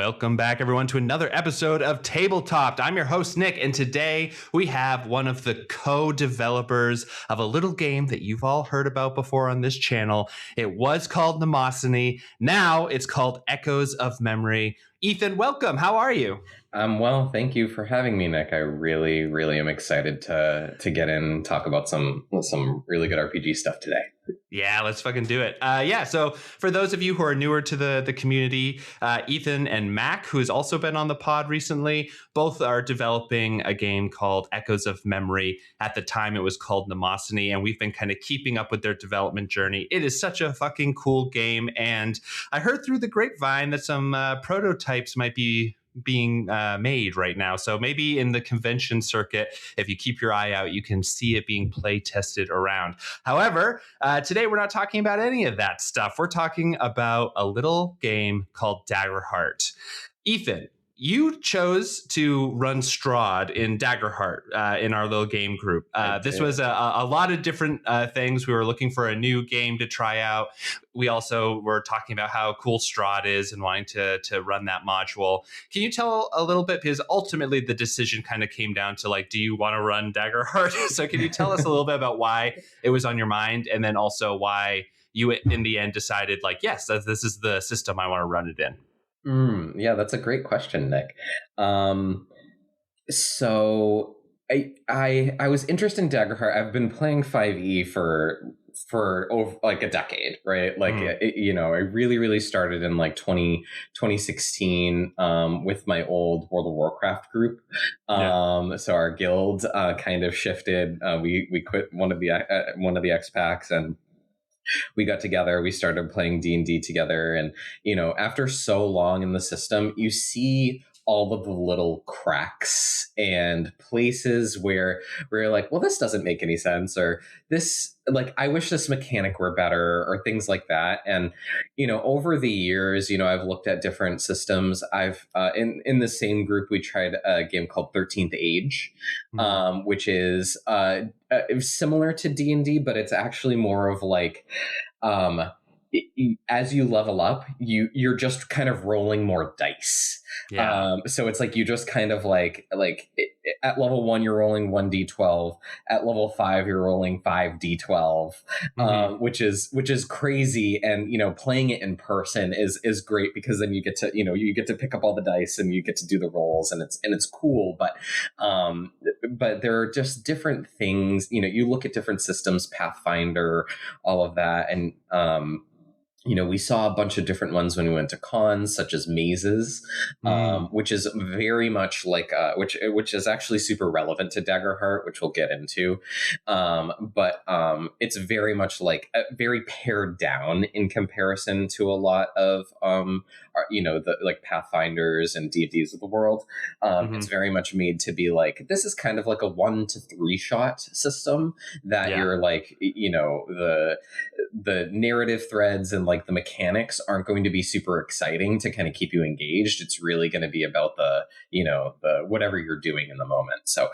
Welcome back, everyone, to another episode of Tabletopped. I'm your host, Nick, and today we have one of the co-developers of a little game that you've all heard about before on this channel. It was called Mnemosyne. Now it's called Echoes of Memory. Ethan, welcome. How are you? Well, thank you for having me, Nick. I really am excited to get in and talk about some really good RPG stuff today. Yeah, let's fucking do it. So for those of you who are newer to the community, Ethan and Mac, who's also been on the pod recently, both are developing a game called Echoes of Memory. At the time, it was called Mnemosyne, and we've been kind of keeping up with their development journey. It is such a fucking cool game, and I heard through the grapevine that some prototypes might be being made right now. So maybe in the convention circuit, if you keep your eye out, you can see it being play tested around. However, today we're not talking about any of that stuff. We're talking about a little game called Daggerheart. Ethan, you chose to run Strahd in Daggerheart in our little game group. This was a lot of different things. We were looking for a new game to try out. We also were talking about how cool Strahd is and wanting to run that module. Can you tell a little bit? Because ultimately the decision kind of came down to like, do you want to run Daggerheart? So can you tell us a little bit about why it was on your mind, and then also why you in the end decided like, yes, this is the system I want to run it in? Yeah, that's a great question, Nick. So I was interested in Daggerheart. I've been playing 5e for over like a decade, right? Like, I really started in like 2016 with my old World of Warcraft group. So our guild kind of shifted. We quit one of the X packs, and we got together, we started playing D&D together. And, after so long in the system, you see all of the little cracks and places where you're like, well, this doesn't make any sense, or this, like, I wish this mechanic were better, or things like that. And, over the years, I've looked at different systems. I've, in the same group, we tried a game called 13th Age, which is similar to D&D, but it's actually more of like, as you level up, you're just kind of rolling more dice. So it's like you just kind of like at level 1 you're rolling 1d12, at level 5 you're rolling 5d12, which is crazy. And playing it in person is great, because then you get to pick up all the dice and you get to do the rolls, and it's cool. But there are just different things. You look at different systems, Pathfinder, all of that, and we saw a bunch of different ones when we went to cons, such as mazes, which is very much like which is actually super relevant to Daggerheart, which we'll get into. But it's very much like very pared down in comparison to a lot of the like Pathfinders and D&Ds of the world. It's very much made to be like, this is kind of like a 1 to 3 shot system that you're like, the narrative threads and like the mechanics aren't going to be super exciting to kind of keep you engaged. It's really going to be about the whatever you're doing in the moment. So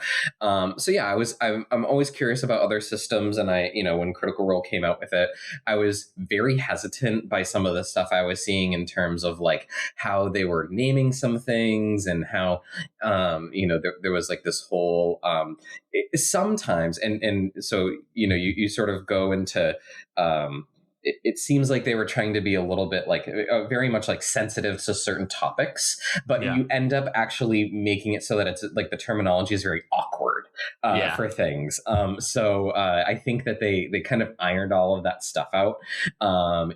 yeah, I'm always curious about other systems, and when Critical Role came out with it, I was very hesitant by some of the stuff I was seeing in terms of like how they were naming some things, and how there was like this whole sometimes, and so you sort of go into it seems like they were trying to be a little bit like very much like sensitive to certain topics, but you end up actually making it so that it's like the terminology is very awkward for things. So I think that they kind of ironed all of that stuff out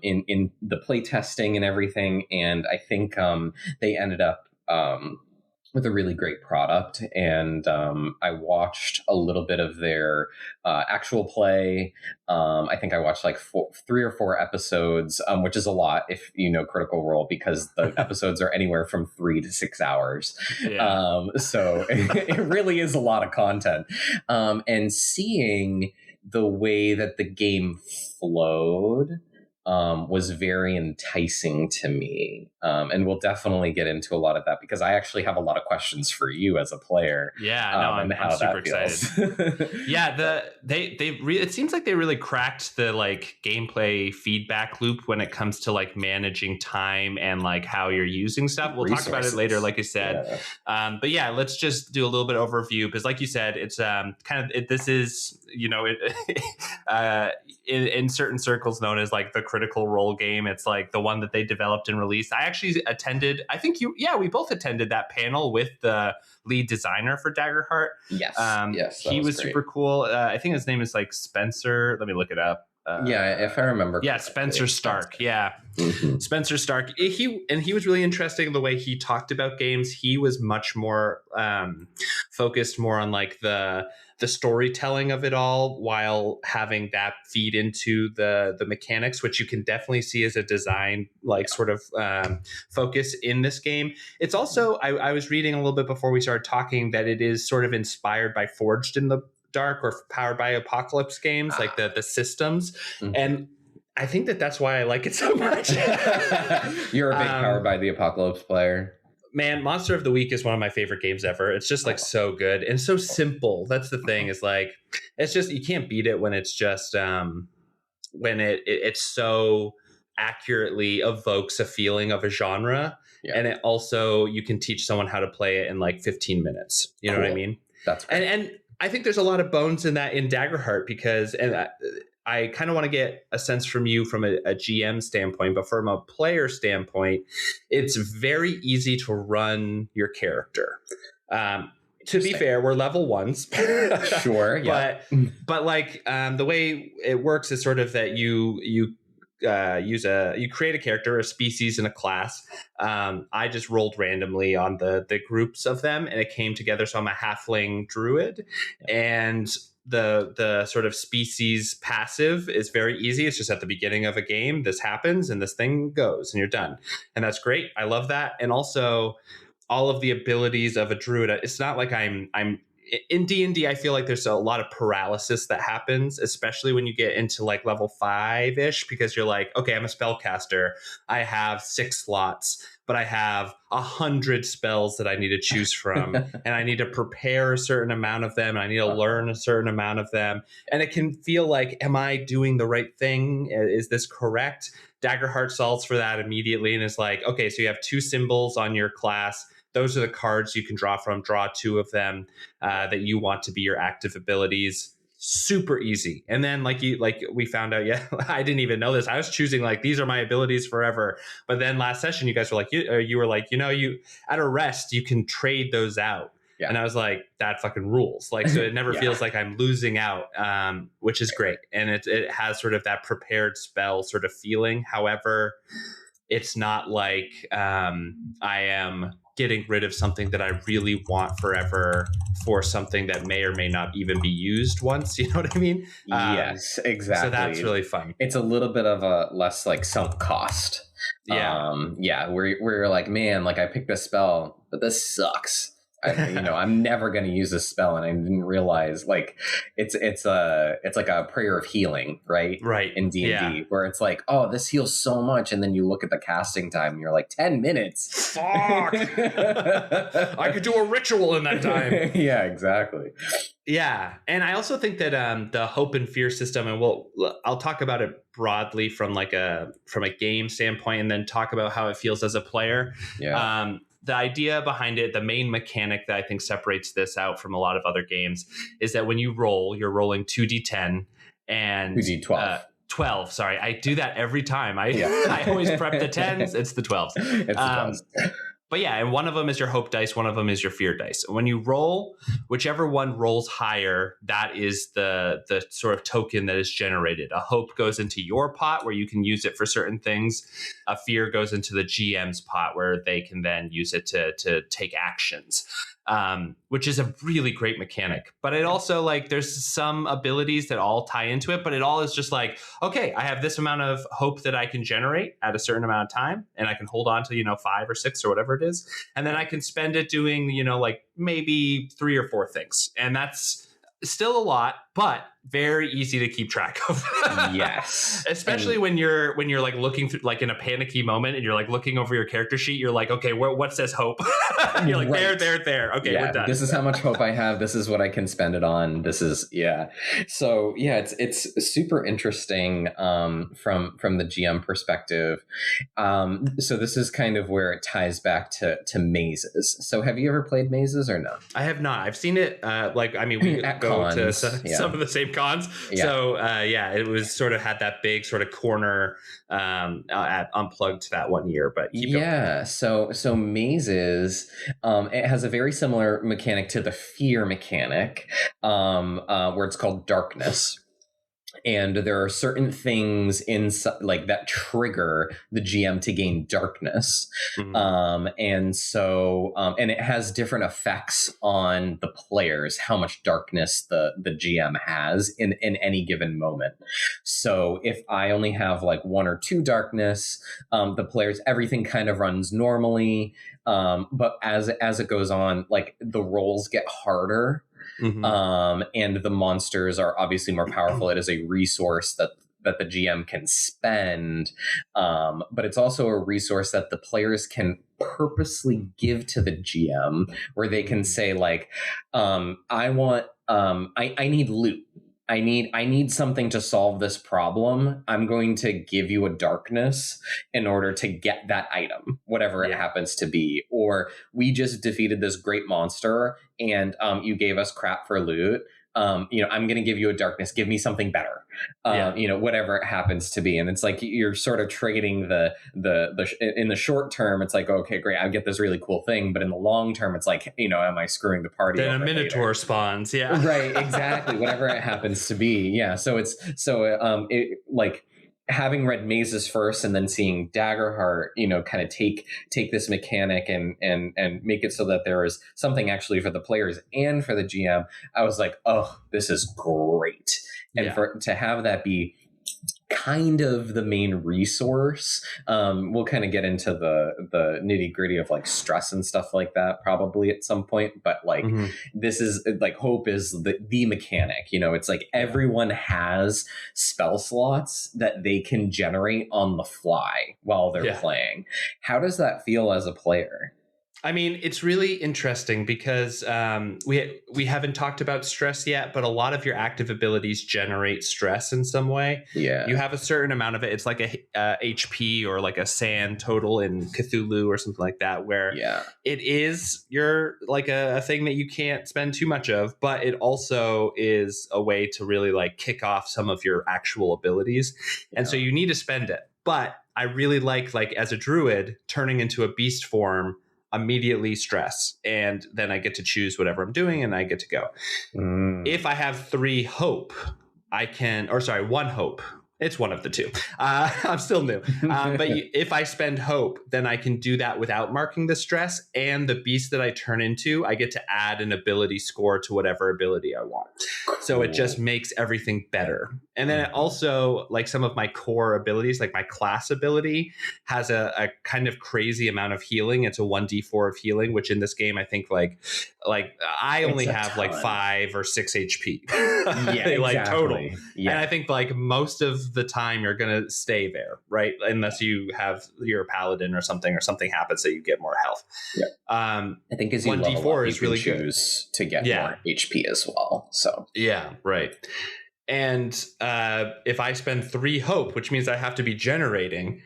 in the play testing and everything. And I think they ended up with a really great product. And I watched a little bit of their actual play. I think I watched like 3 or 4 episodes, which is a lot if you know Critical Role, because the episodes are anywhere from 3 to 6 hours. So it really is a lot of content. And seeing the way that the game flowed was very enticing to me. And we'll definitely get into a lot of that because I actually have a lot of questions for you as a player. Yeah, no, I'm super excited. Yeah, it seems like they really cracked the like gameplay feedback loop when it comes to like managing time and like how you're using stuff. We'll talk about it later, like I said. Yeah. But yeah, let's just do a little bit of overview because, like you said, it's this is in certain circles known as like the Critical Role game. It's like the one that they developed and released. I actually attended. I think we both attended that panel with the lead designer for Daggerheart. Yes. Yes. He was super cool. I think his name is like Spencer. Let me look it up. If I remember. Yeah, Spencer Stark. Yeah. Mm-hmm. Spencer Stark. He was really interesting the way he talked about games. He was much more focused more on like the storytelling of it all while having that feed into the mechanics, which you can definitely see as a design like sort of focus in this game. It's also I was reading a little bit before we started talking that it is sort of inspired by Forged in the Dark or Powered by Apocalypse games, like the systems. Mm-hmm. And I think that's why I like it so much. You're a big Powered by the Apocalypse player. Man, Monster of the Week is one of my favorite games ever. It's just like so good and so simple. That's the thing is like, it's just, you can't beat it when it's just, when it so accurately evokes a feeling of a genre. Yeah. And it also, you can teach someone how to play it in like 15 minutes. You know what I mean? That's great. And I think there's a lot of bones in that in Daggerheart because, and I kind of want to get a sense from you from a GM standpoint, but from a player standpoint, it's very easy to run your character. To be fair, we're level ones. Sure, yeah. But like the way it works is sort of that you create a character, a species, and a class. I just rolled randomly on the groups of them, and it came together. So I'm a halfling druid, and the sort of species passive is very easy. It's just at the beginning of a game, this happens, and this thing goes, and you're done, and that's great. I love that, and also all of the abilities of a druid. It's not like I'm in D&D, I feel like there's a lot of paralysis that happens, especially when you get into like level 5-ish, because you're like, okay, I'm a spellcaster. I have 6 slots, but I have 100 spells that I need to choose from, and I need to prepare a certain amount of them, and I need to learn a certain amount of them. And it can feel like, am I doing the right thing? Is this correct? Daggerheart solves for that immediately and is like, okay, so you have 2 symbols on your class. Those are the cards you can draw from. Draw 2 of them that you want to be your active abilities. Super easy. And then like we found out, I didn't even know this. I was choosing like, these are my abilities forever. But then last session, you guys were like, you were like, you at a rest, you can trade those out. Yeah. And I was like, that fucking rules. Like, so it never feels like I'm losing out, which is great. And it has sort of that prepared spell sort of feeling. However, it's not like I am getting rid of something that I really want forever for something that may or may not even be used once. You know what I mean? Yes, exactly. So that's really fun. It's a little bit of a less like sunk cost. Yeah. Where you're like, man, like I picked this spell, but this sucks. I'm never going to use this spell, and I didn't realize like it's like a prayer of healing, right? Right. In D&D, where it's like, oh, this heals so much, and then you look at the casting time, and you're like, 10 minutes. Fuck! I could do a ritual in that time. Yeah, exactly. Yeah, and I also think that the hope and fear system, and I'll talk about it broadly from a game standpoint, and then talk about how it feels as a player. Yeah. The idea behind it, the main mechanic that I think separates this out from a lot of other games is that when you roll, you're rolling 2d10 and 2d12. 12. Sorry, I do that every time. I always prep the 10s. It's the 12s. It's the 12s. But yeah, and one of them is your hope dice. One of them is your fear dice. When you roll, whichever one rolls higher, that is the sort of token that is generated. A hope goes into your pot where you can use it for certain things. A fear goes into the GM's pot where they can then use it to take actions. Which is a really great mechanic. But it also like there's some abilities that all tie into it, but it all is just like, okay, I have this amount of hope that I can generate at a certain amount of time, and I can hold on to 5 or 6 or whatever it is, and then I can spend it doing like maybe 3 or 4 things, and that's still a lot, but very easy to keep track of. Yes. Especially when you're like looking through, like in a panicky moment, and you're like looking over your character sheet. You're like, okay, what says hope? You're like, Right. there. Okay, Yeah, we're done. this is how much hope I have. This is what I can spend it on. This is, yeah. So yeah, it's super interesting from the GM perspective. So this is kind of where it ties back to mazes. So have you ever played mazes or no? I have not. I've seen it. We At go cons, to some of the same cons. Yeah. So it was sort of had that big sort of corner at Unplugged that one year. But keep going. So mazes, it has a very similar mechanic to the fear mechanic, where it's called darkness. And there are certain things like that trigger the GM to gain darkness. Mm-hmm. And it has different effects on the players, how much darkness the GM has in any given moment. So if I only have like 1 or 2 darkness, the players, everything kind of runs normally. But as it goes on, like the rolls get harder. Mm-hmm. And the monsters are obviously more powerful. It is a resource that the GM can spend, but it's also a resource that the players can purposely give to the GM, where they can say like, I need loot. I need something to solve this problem. I'm going to give you a darkness in order to get that item, whatever it happens to be. Or we just defeated this great monster and you gave us crap for loot. I'm going to give you a darkness. Give me something better. Whatever it happens to be. And it's like you're sort of trading the in the short term, it's like, okay, great, I get this really cool thing. But in the long term, it's like, am I screwing the party? Then a Minotaur spawns. Yeah. Right. Exactly. Whatever it happens to be. Yeah. So it like having read Mazes first and then seeing Daggerheart, kind of take this mechanic and make it so that there is something actually for the players and for the GM, I was like, oh, this is great. And to have that be kind of the main resource, we'll kind of get into the nitty gritty of like stress and stuff like that probably at some point, but like this is like hope is the mechanic. It's like everyone has spell slots that they can generate on the fly while they're playing. How does that feel as a player? I mean, it's really interesting because we haven't talked about stress yet, but a lot of your active abilities generate stress in some way. Yeah. You have a certain amount of it. It's like a HP or like a sand total in Cthulhu or something like that, where it is like a thing that you can't spend too much of, but it also is a way to really like kick off some of your actual abilities. And so you need to spend it. But I really like as a druid, turning into a beast form, immediately stress, and then I get to choose whatever I'm doing and I get to go. If I have 3 hope, 1 hope, it's one of the two. I'm still new. But if I spend hope, then I can do that without marking the stress, and the beast that I turn into, I get to add an ability score to whatever ability I want. Cool. So it just makes everything better. And then it also, like some of my core abilities, like my class ability has a kind of crazy amount of healing. It's a 1d4 of healing, which in this game, I think like I only have like 5 or 6 HP. Exactly. Total. Yeah. And I think like most of the time you're going to stay there, right? Unless you're a paladin or something happens that you get more health. Yeah. I think as you level up, is really choose to get more HP as well. So yeah, right. And if I spend 3 hope, which means I have to be generating,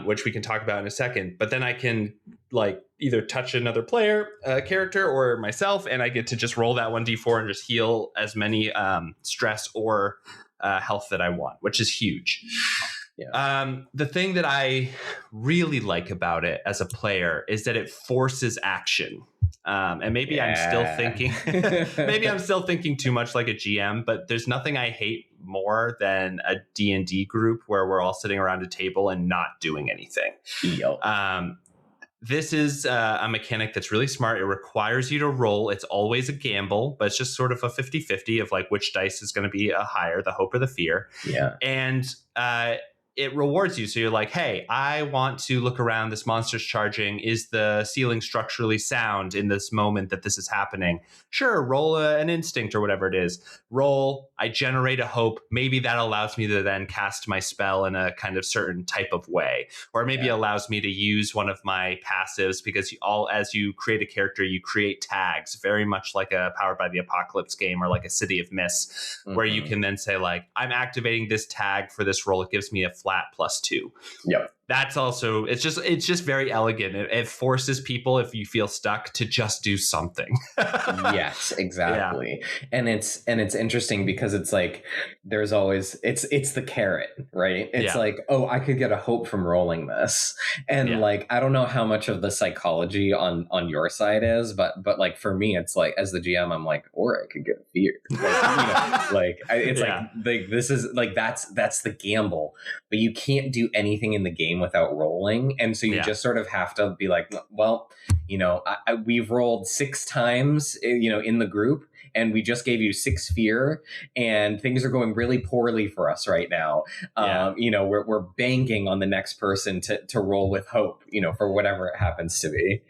which we can talk about in a second, but then I can like either touch another player, character, or myself, and I get to just roll that 1d4 and just heal as many stress or health that I want, which is huge. Yeah. The thing that I really like about it as a player is that it forces action. And maybe I'm still thinking too much like a GM, but there's nothing I hate more than a D&D group where we're all sitting around a table and not doing anything. This is a mechanic that's really smart. It requires you to roll. It's always a gamble, but it's just sort of a 50-50 of like which dice is going to be higher, the hope or the fear. Yeah. And it rewards you. So you're like, hey, I want to look around. This monster's charging. Is the ceiling structurally sound in this moment that this is happening? Sure, roll an instinct or whatever it is. Roll, I generate a hope. Maybe that allows me to then cast my spell in a kind of certain type of way. Or maybe allows me to use one of my passives, because as you create a character, you create tags, very much like a Powered by the Apocalypse game or like a City of Mist, where you can then say like, I'm activating this tag for this roll. It gives me a flat +2. Yep. That's also, it's just very elegant. It forces people, if you feel stuck, to just do something. Yes, exactly. Yeah. And it's interesting because it's like, there's always, it's the carrot, right? It's like, oh, I could get a hope from rolling this. And like, I don't know how much of the psychology on your side is, but like for me, it's like, as the GM, I'm like, or I could get fear. Like, it's like this is like, that's the gamble, but you can't do anything in the game without rolling. And so you just sort of have to be like, well, we've rolled 6 times, in the group, and we just gave you 6 fear, and things are going really poorly for us right now. We're banking on the next person to roll with hope, for whatever it happens to be.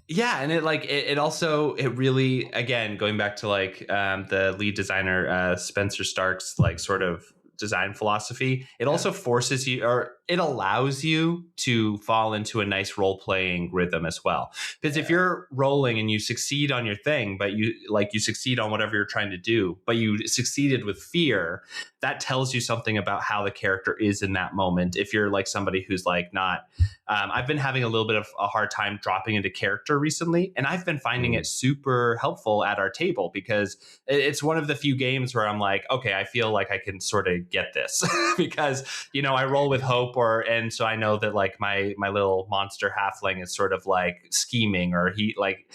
Yeah. And it also really, again, going back to like the lead designer, Spencer Stark's like sort of design philosophy, it also forces you, or it allows you to fall into a nice role-playing rhythm as well. Because if you're rolling and you succeed on your thing, but you succeed on whatever you're trying to do, but you succeeded with fear, that tells you something about how the character is in that moment. If you're like somebody who's like not, I've been having a little bit of a hard time dropping into character recently, and I've been finding it super helpful at our table, because it's one of the few games where I'm like, okay, I feel like I can sort of get this because, I roll with hope, and so I know that like my little monster halfling is sort of like scheming, or he like,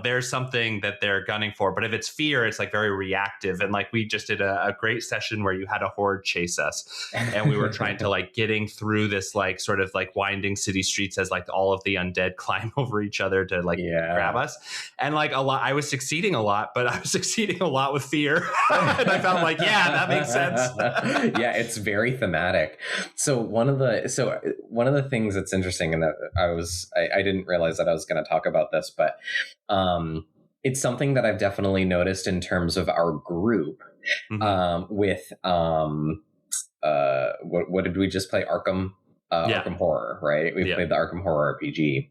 there's something that they're gunning for. But if it's fear, it's like very reactive. And like we just did a great session where you had a horde chase us, and we were trying to like getting through this like sort of like winding city streets as like all of the undead climb over each other to like grab us. And like I was succeeding a lot, but I was succeeding a lot with fear. And I felt like, that makes sense. Yeah, it's very thematic. So one of the things that's interesting, and that I didn't realize that I was going to talk about this, but it's something that I've definitely noticed in terms of our group. With what did we just play? Arkham Horror, right? We played the Arkham Horror RPG.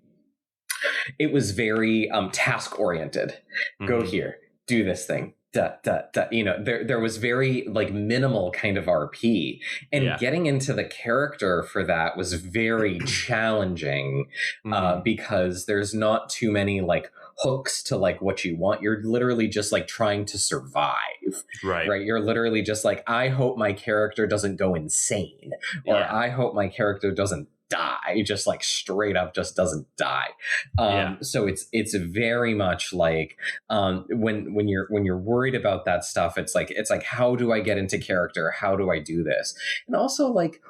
It was very task oriented. Go here, do this thing. There was very like minimal kind of RP, and getting into the character for that was very challenging because there's not too many like hooks to like what you want. You're literally just like trying to survive, right? You're literally just like, I hope my character doesn't go insane, or I hope my character doesn't die, just like straight up just doesn't die. So it's very much like when you're worried about that stuff, it's like how do I get into character, how do I do this? And also like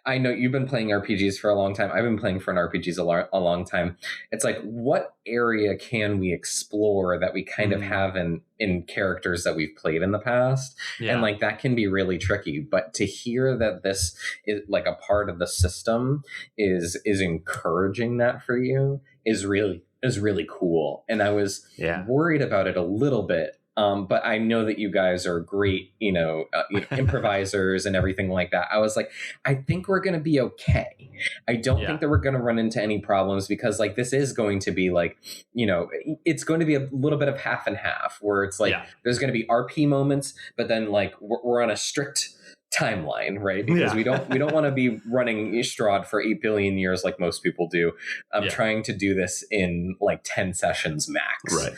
I know you've been playing RPGs for a long time. I've been playing for an RPGs a long time. It's like, what area can we explore that we kind of have in characters that we've played in the past? And like, that can be really tricky. But to hear that this is like a part of the system is encouraging that for you is really cool. And I was worried about it a little bit. But I know that you guys are great, improvisers and everything like that. I was like, I think we're going to be okay. I don't think that we're going to run into any problems, because like this is going to be like, it's going to be a little bit of half and half, where it's like there's going to be RP moments, but then like we're on a strict timeline, right? Because we don't want to be running Strahd for 8 billion years like most people do. I'm trying to do this in like 10 sessions max. Right.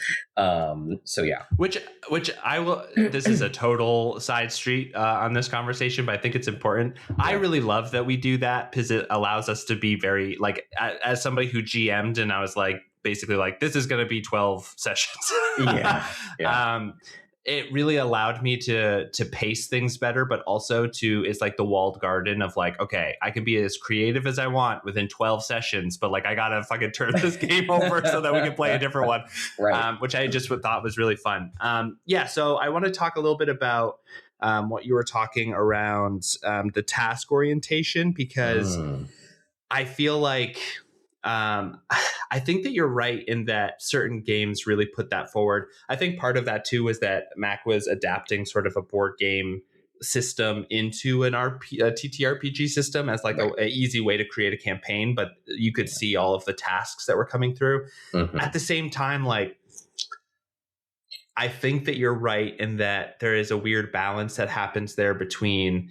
Which I will, this is a total side street on this conversation, but I think it's important. I really love that we do that, because it allows us to be very like, as somebody who GM'd, and I was like, basically like, this is going to be 12 sessions. It really allowed me to pace things better, but also it's like the walled garden of like, okay, I can be as creative as I want within 12 sessions, but like I gotta fucking turn this game over so that we can play a different one, which I just thought was really fun. So I want to talk a little bit about what you were talking around the task orientation, because I feel like I think that you're right in that certain games really put that forward. I think part of that too was that Mac was adapting sort of a board game system into a TTRPG system as like a easy way to create a campaign, but you could see all of the tasks that were coming through. At the same time, like, I think that you're right in that there is a weird balance that happens there between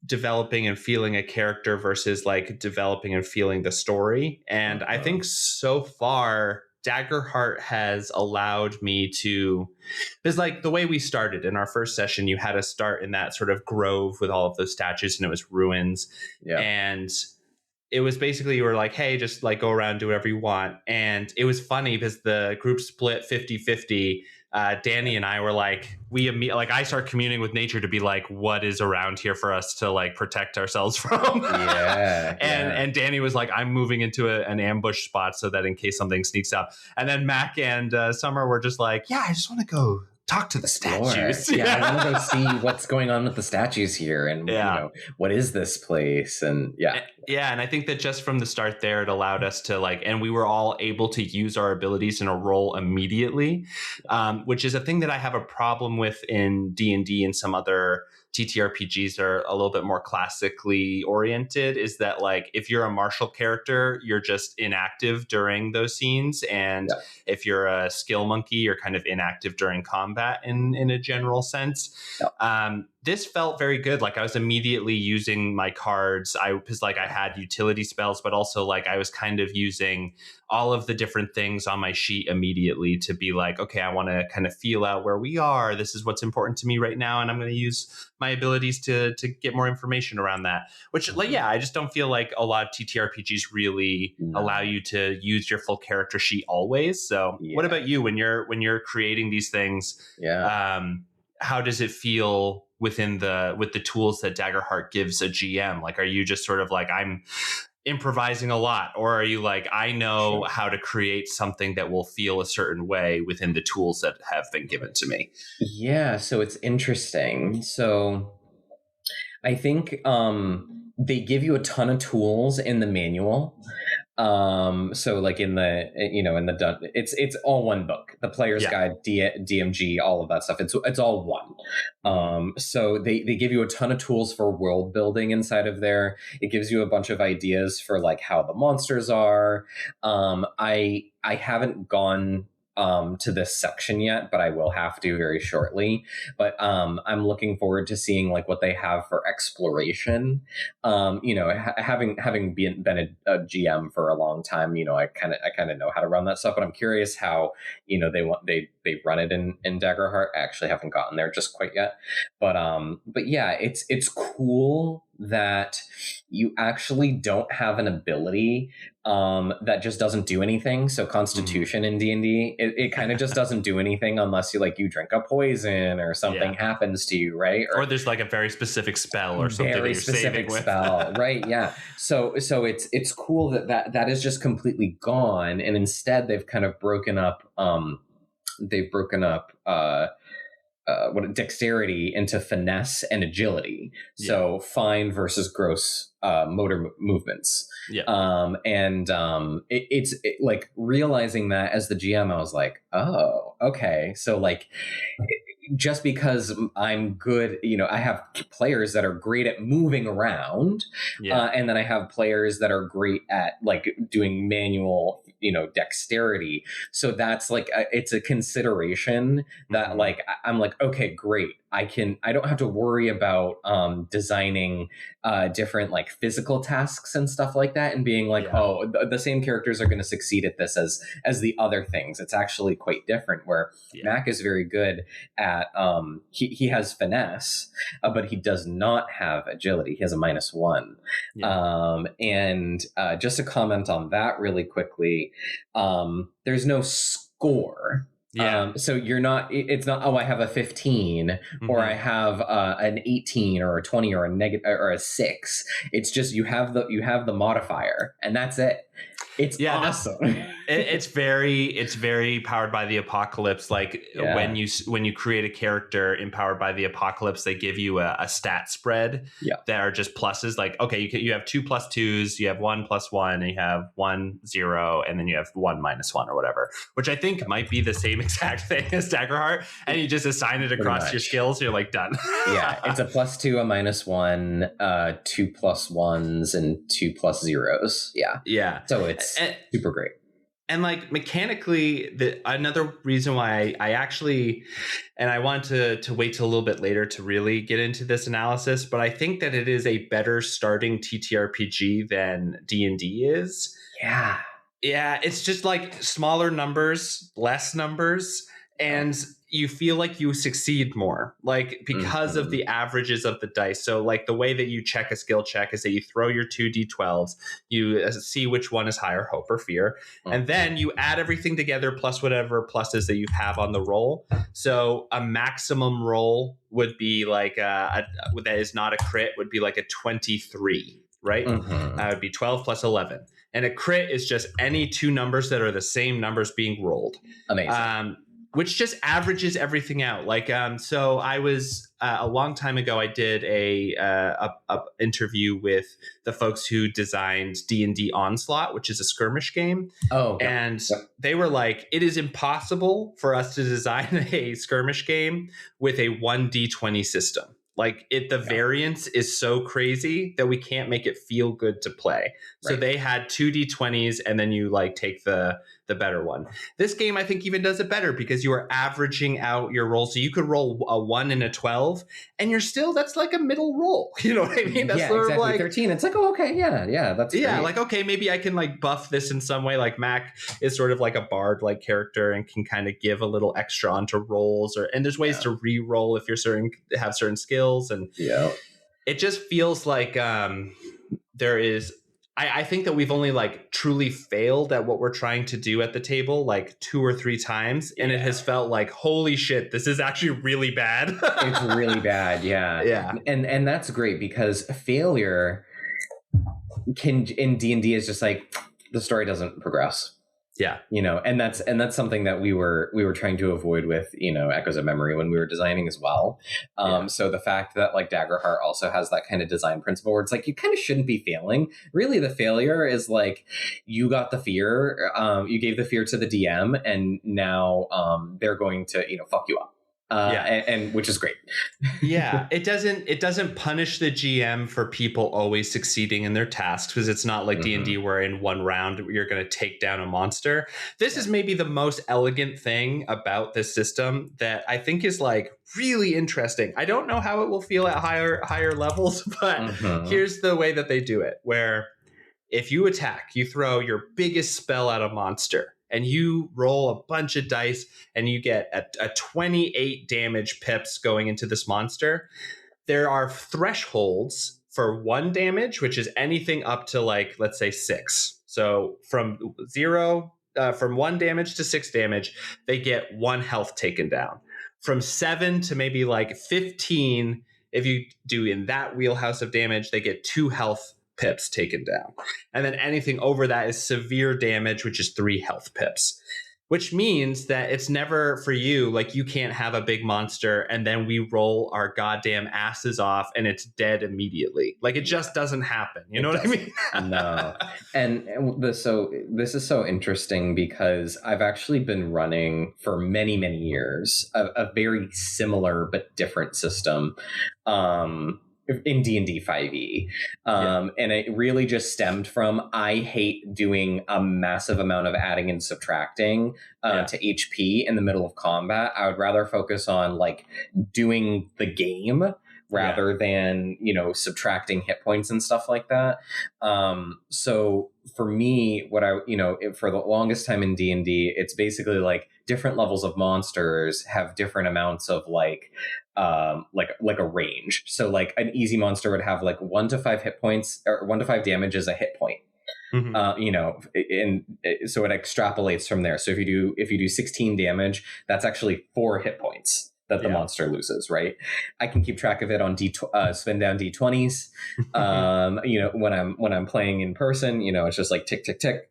developing and feeling a character versus like developing and feeling the story. And I think so far Daggerheart has allowed me to, because like the way we started in our first session, you had to start in that sort of grove with all of those statues and it was ruins. And it was basically, you were like, hey, just like go around, do whatever you want. And it was funny because the group split 50-50. Danny and I were like, I start communing with nature to be like, what is around here for us to like protect ourselves from? And Danny was like, I'm moving into an ambush spot so that in case something sneaks up. And then Mac and Summer were just like, yeah, I just want to go talk to the statues. I want to go see what's going on with the statues here, and you know, what is this place? And and I think that just from the start there, it allowed us to like, and we were all able to use our abilities in a role immediately, which is a thing that I have a problem with in D&D and some other TTRPGs are a little bit more classically oriented, is that like if you're a martial character, you're just inactive during those scenes, and if you're a skill monkey, you're kind of inactive during combat in a general sense. This felt very good. Like I was immediately using my cards. Because like I had utility spells, but also like I was kind of using all of the different things on my sheet immediately to be like, okay, I want to kind of feel out where we are. This is what's important to me right now, and I'm going to use my abilities to get more information around that. Which, like, I just don't feel like a lot of TTRPGs really allow you to use your full character sheet always. So, what about you when you're creating these things? How does it feel with the tools that Daggerheart gives a GM? Like, are you just sort of like, I'm improvising a lot, or are you like, I know how to create something that will feel a certain way within the tools that have been given to me? So it's interesting. So I think they give you a ton of tools in the manual. So like in the, it's all one book, the player's guide, DMG, all of that stuff. It's all one. So they give you a ton of tools for world building inside of there. It gives you a bunch of ideas for like how the monsters are. I haven't gone to this section yet, but I will have to very shortly. But I'm looking forward to seeing like what they have for exploration. Having been a GM for a long time, I kind of know how to run that stuff. But I'm curious how they run it in Daggerheart. I actually haven't gotten there just quite yet. But yeah, it's cool that you actually don't have an ability that just doesn't do anything. So Constitution in D&D, it kind of just doesn't do anything unless you drink a poison or something happens to you, right? Or there's like a very specific spell or something very that you're specific saving spell, with. right? Yeah. So it's cool that is just completely gone, and instead they've kind of broken up. Dexterity into finesse and agility. So fine versus gross motor movements. It's like realizing that as the GM, I was like, oh, okay. So like, just because I'm good, I have players that are great at moving around, and then I have players that are great at like doing manual, dexterity. So that's like, it's a consideration that like, I'm like, okay, great. I don't have to worry about designing different like physical tasks and stuff like that, and being like, the same characters are going to succeed at this as the other things. It's actually quite different, where Mac is very good at he has finesse, but he does not have agility. He has a -1. And just to comment on that really quickly, there's no score. So it's not, I have a 15 or I have an 18 or a 20 or a negative or a 6. It's just you have the modifier, and that's it. It's awesome. It's very powered by the apocalypse. Like when you create a character empowered by the apocalypse, they give you a stat spread that are just pluses. Like, okay, you have 2 + 2s, you have 1 + 1, and you have 1 0, and then you have 1 - 1 or whatever, which I think might be the same exact thing as Daggerheart. And you just assign it across your skills. You're like done. Yeah, it's a +2, a -1, 2 + 1s, and 2 + 0s. Yeah. So it's super great. And like mechanically, another reason why I actually, and I want to wait till a little bit later to really get into this analysis, but I think that it is a better starting TTRPG than D&D is. Yeah. Yeah, it's just like smaller numbers, less numbers, and you feel like you succeed more, like because of the averages of the dice. So like the way that you check a skill check is that you throw your 2d12s, you see which one is higher, hope or fear, and then you add everything together plus whatever pluses that you have on the roll. So a maximum roll would be like that is not a crit would be like a 23, right? That would be 12 + 11. And a crit is just any 2 numbers that are the same numbers being rolled. Amazing. Which just averages everything out. Like, so I was a long time ago, I did a interview with the folks who designed D&D Onslaught, which is a skirmish game. And they were like, it is impossible for us to design a skirmish game with a 1d20 system. Like the variance is so crazy that we can't make it feel good to play. So they had 2d20s, and then you like take the better one. This game, I think, even does it better because you are averaging out your rolls. So you could roll a 1 and a 12, and you're still, that's like a middle roll. You know what I mean? That's exactly. Like 13. It's like, oh, okay, that's great. Like, okay, maybe I can like buff this in some way. Like Mac is sort of like a bard like character and can kind of give a little extra onto rolls, and there's ways to re-roll if you're have certain skills, and it just feels like there is. I think that we've only like truly failed at what we're trying to do at the table like 2 or 3 times. And it has felt like, holy shit, this is actually really bad. It's really bad. Yeah. And that's great because failure in D&D is just like the story doesn't progress. Yeah. And that's something that we were trying to avoid with, Echoes of Memory when we were designing as well. So the fact that like Daggerheart also has that kind of design principle where it's like, you kind of shouldn't be failing. Really, the failure is like, you got the fear, you gave the fear to the DM, and now they're going to, fuck you up. And which is great. It doesn't punish the GM for people always succeeding in their tasks, because it's not like D&D where in one round you're going to take down a monster. This is maybe the most elegant thing about this system that I think is like really interesting. I don't know how it will feel at higher levels, but here's the way that they do it, where if you attack, you throw your biggest spell at a monster, and you roll a bunch of dice, and you get a 28 damage pips going into this monster. There are thresholds for 1 damage, which is anything up to like, let's say 6. So from 1 damage to 6 damage, they get 1 health taken down. From 7 to maybe like 15, if you do in that wheelhouse of damage, they get 2 health pips taken down. And then anything over that is severe damage, which is 3 health pips, which means that it's never for you. Like, you can't have a big monster and then we roll our goddamn asses off and it's dead immediately. Like, it just doesn't happen. You know what I mean? No. And so this is so interesting because I've actually been running for many, many years a very similar but different system. In D&D 5e. And it really just stemmed from, I hate doing a massive amount of adding and subtracting to HP in the middle of combat. I would rather focus on like doing the game rather than, subtracting hit points and stuff like that. So for me, what for the longest time in D&D, it's basically like different levels of monsters have different amounts of like a range. So like an easy monster would have like 1 to 5 hit points, or 1 to 5 damage is a hit point. And so it extrapolates from there. So if you do 16 damage, that's actually 4 hit points that the monster loses, right? I can keep track of it on spin down D20s. When I'm playing in person, it's just like tick, tick, tick.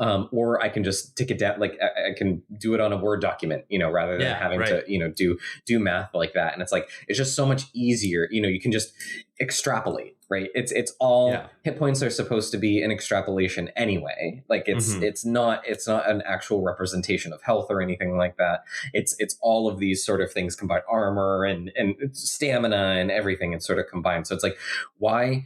Or I can just tick it down, like I can do it on a Word document, rather than having to, do math like that. And it's like, it's just so much easier. You can just extrapolate, right? It's all hit points are supposed to be an extrapolation anyway. Like it's not an actual representation of health or anything like that. It's all of these sort of things combined, armor and stamina and everything, and sort of combined. So it's like, why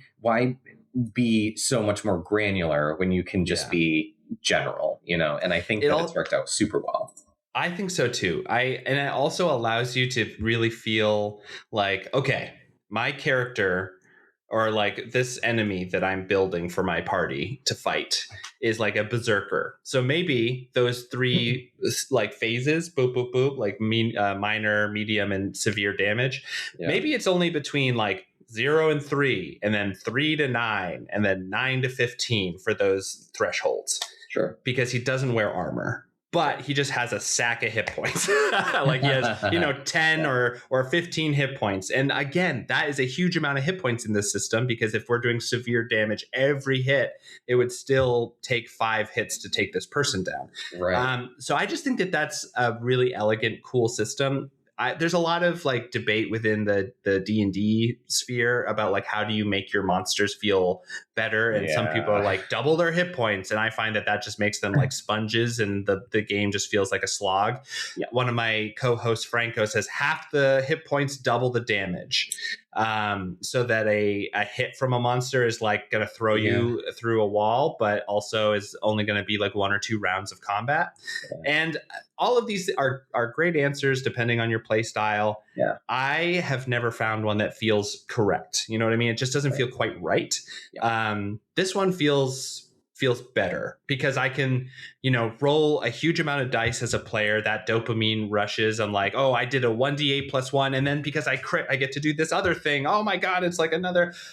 be so much more granular when you can just be general, and I think it's worked out super well. I think so too. And it also allows you to really feel like, okay, my character or like this enemy that I'm building for my party to fight is like a berserker. So maybe those three like phases, boop, boop, boop, like minor, medium, and severe damage. Yeah. Maybe it's only between like 0 and 3, and then 3 to 9, and then 9 to 15 for those thresholds. Sure. Because he doesn't wear armor, but he just has a sack of hit points. Like he has, 10 or 15 hit points. And again, that is a huge amount of hit points in this system, because if we're doing severe damage every hit, it would still take 5 hits to take this person down. Right. So I just think that that's a really elegant, cool system. There's a lot of like debate within the D&D sphere about like, how do you make your monsters feel better? And some people are like, double their hit points. And I find that just makes them like sponges, and the game just feels like a slog. Yeah. One of my co-hosts, Franco, says half the hit points, double the damage. So that a hit from a monster is like going to throw you through a wall, but also is only going to be like 1 or 2 rounds of combat. Yeah. And all of these are great answers depending on your play style. Yeah. I have never found one that feels correct. You know what I mean? It just doesn't feel quite right. Yeah. This one feels better because I can, roll a huge amount of dice as a player. That dopamine rushes. I'm like, oh, I did a 1d8 + 1. And then because I crit, I get to do this other thing. Oh my God, it's like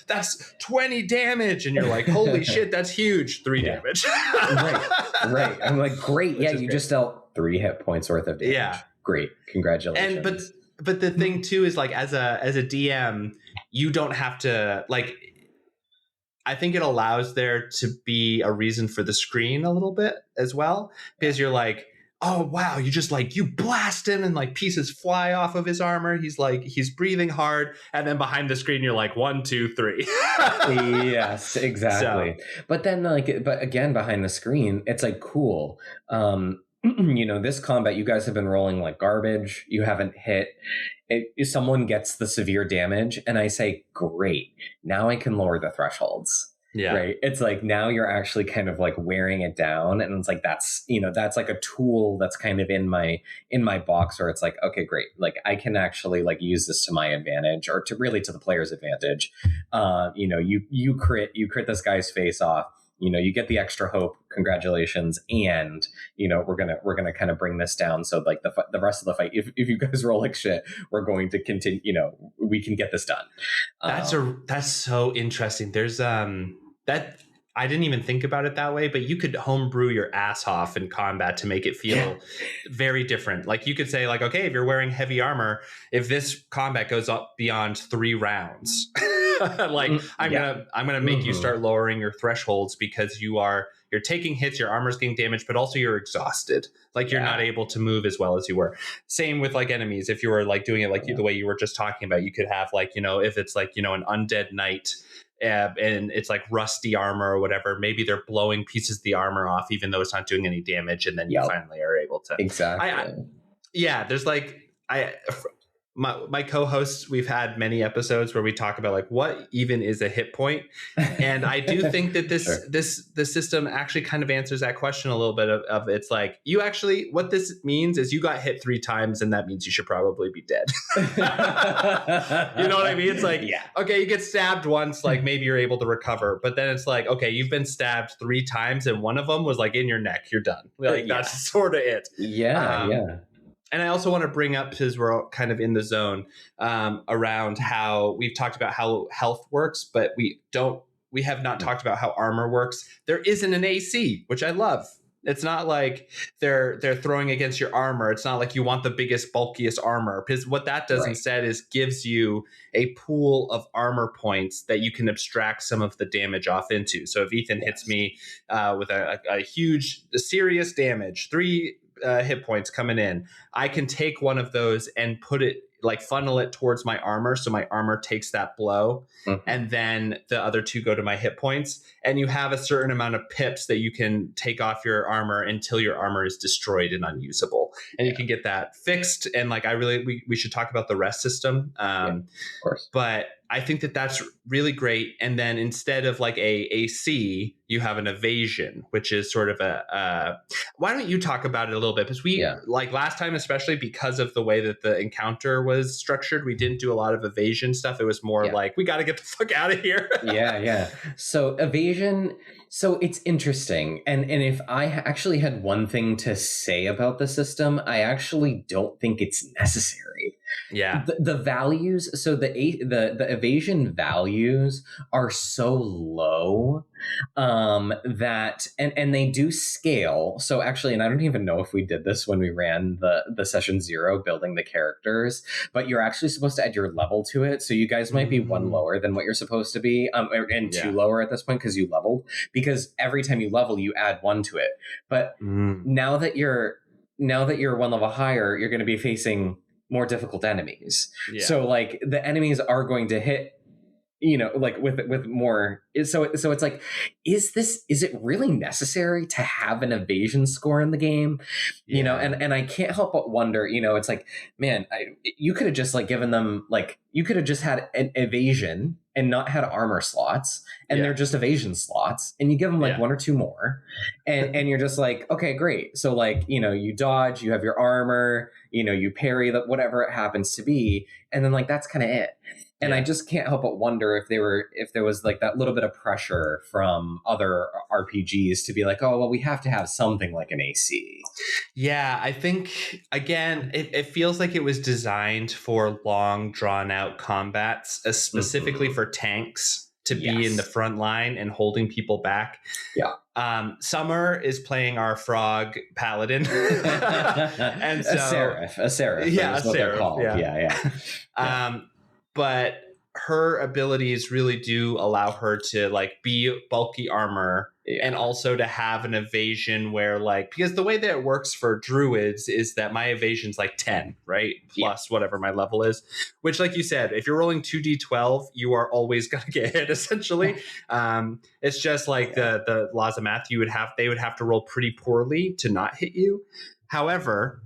that's 20 damage. And you're like, holy shit, that's huge. 3 damage. Right. I'm like, great. Yeah, you just dealt 3 hit points worth of damage. Yeah. Great. Congratulations. And but the thing too is like, as a DM, you don't have to like, I think it allows there to be a reason for the screen a little bit as well, because you're like, oh, wow, you just like, you blast him and like pieces fly off of his armor. He's breathing hard. And then behind the screen, you're like 1, 2, 3. Yes, exactly. So, but then but again, behind the screen, it's like, cool. This combat, you guys have been rolling like garbage. You haven't hit. If someone gets the severe damage and I say, great, now I can lower the thresholds. Yeah. Right. It's like, now you're actually kind of like wearing it down. And it's like, that's like a tool that's kind of in my box, where it's like, okay, great. Like I can actually like use this to my advantage, or to the player's advantage. You crit this guy's face off. You get the extra hope. Congratulations. And, we're going to kind of bring this down. So like the rest of the fight, if you guys roll like shit, we're going to continue, we can get this done. That's so interesting. There's, that I didn't even think about it that way, but you could homebrew your ass off in combat to make it feel very different. Like you could say like, okay, if you're wearing heavy armor, if this combat goes up beyond 3 rounds, like I'm gonna make you start lowering your thresholds, because you're taking hits, your armor's getting damaged, but also you're exhausted. Like you're not able to move as well as you were. Same with like enemies. If you were like doing it like the way you were just talking about, you could have like, if it's like, an undead knight, and it's like rusty armor or whatever, maybe they're blowing pieces of the armor off even though it's not doing any damage, and then you finally are able to there's like my co-hosts, we've had many episodes where we talk about like, what even is a hit point? And I do think that this system actually kind of answers that question a little bit of it's like, you actually, what this means is you got hit 3 times, and that means you should probably be dead. You know what I mean? It's like, okay, you get stabbed once, like maybe you're able to recover, but then it's like, okay, you've been stabbed 3 times and one of them was like in your neck, you're done. Like that's sort of it. And I also want to bring up, because we're kind of in the zone, around how we've talked about how health works, but we have not talked about how armor works. There isn't an AC, which I love. It's not like they're throwing against your armor. It's not like you want the biggest, bulkiest armor, because what that does instead is gives you a pool of armor points that you can abstract some of the damage off into. So if Ethan hits me with a huge, serious damage, 3 hit points coming in, I can take one of those and put it, like funnel it towards my armor, so my armor takes that blow, and then the other 2 go to my hit points, and you have a certain amount of pips that you can take off your armor until your armor is destroyed and unusable, and you can get that fixed. And like, we should talk about the rest system, of course. but I think that that's really great. And then instead of like a AC, you have an evasion, which is sort of why don't you talk about it a little bit? Because we like last time, especially because of the way that the encounter was structured, we didn't do a lot of evasion stuff. It was more like, we got to get the fuck out of here. Yeah. So evasion, so it's interesting. And if I actually had one thing to say about the system, I actually don't think it's necessary. Yeah. The values, so the evasion values are so low that and they do scale. So actually, and I don't even know if we did this when we ran the session 0 building the characters, but you're actually supposed to add your level to it. So you guys might be 1 lower than what you're supposed to be, and 2 lower at this point because you leveled. Because every time you level, you add 1 to it. But now that you're 1 level higher, you're going to be facing more difficult enemies. So like the enemies are going to hit, like with more. So it's like, is it really necessary to have an evasion score in the game? And I can't help but wonder, it's like, man, you could have just like given them, like, you could have just had an evasion and not had armor slots, and they're just evasion slots, and you give them like 1 or 2 more, and you're just like, okay, great. So like, you dodge, you have your armor, you parry, that whatever it happens to be, and then like that's kind of it. And I just can't help but wonder if there was like that little bit of pressure from other RPGs to be like, oh, well, we have to have something like an AC. Yeah, I think, again, it feels like it was designed for long, drawn-out combats, specifically for tanks to be in the front line and holding people back. Yeah. Summer is playing our frog paladin. And so, a seraph. Yeah, a seraph. Yeah. But her abilities really do allow her to like be bulky armor and also to have an evasion where, like, because the way that it works for druids is that my evasion's like 10, right? Plus whatever my level is, which, like you said, if you're rolling 2d12, you are always going to get hit essentially. It's just like the laws of math, they would have to roll pretty poorly to not hit you. However,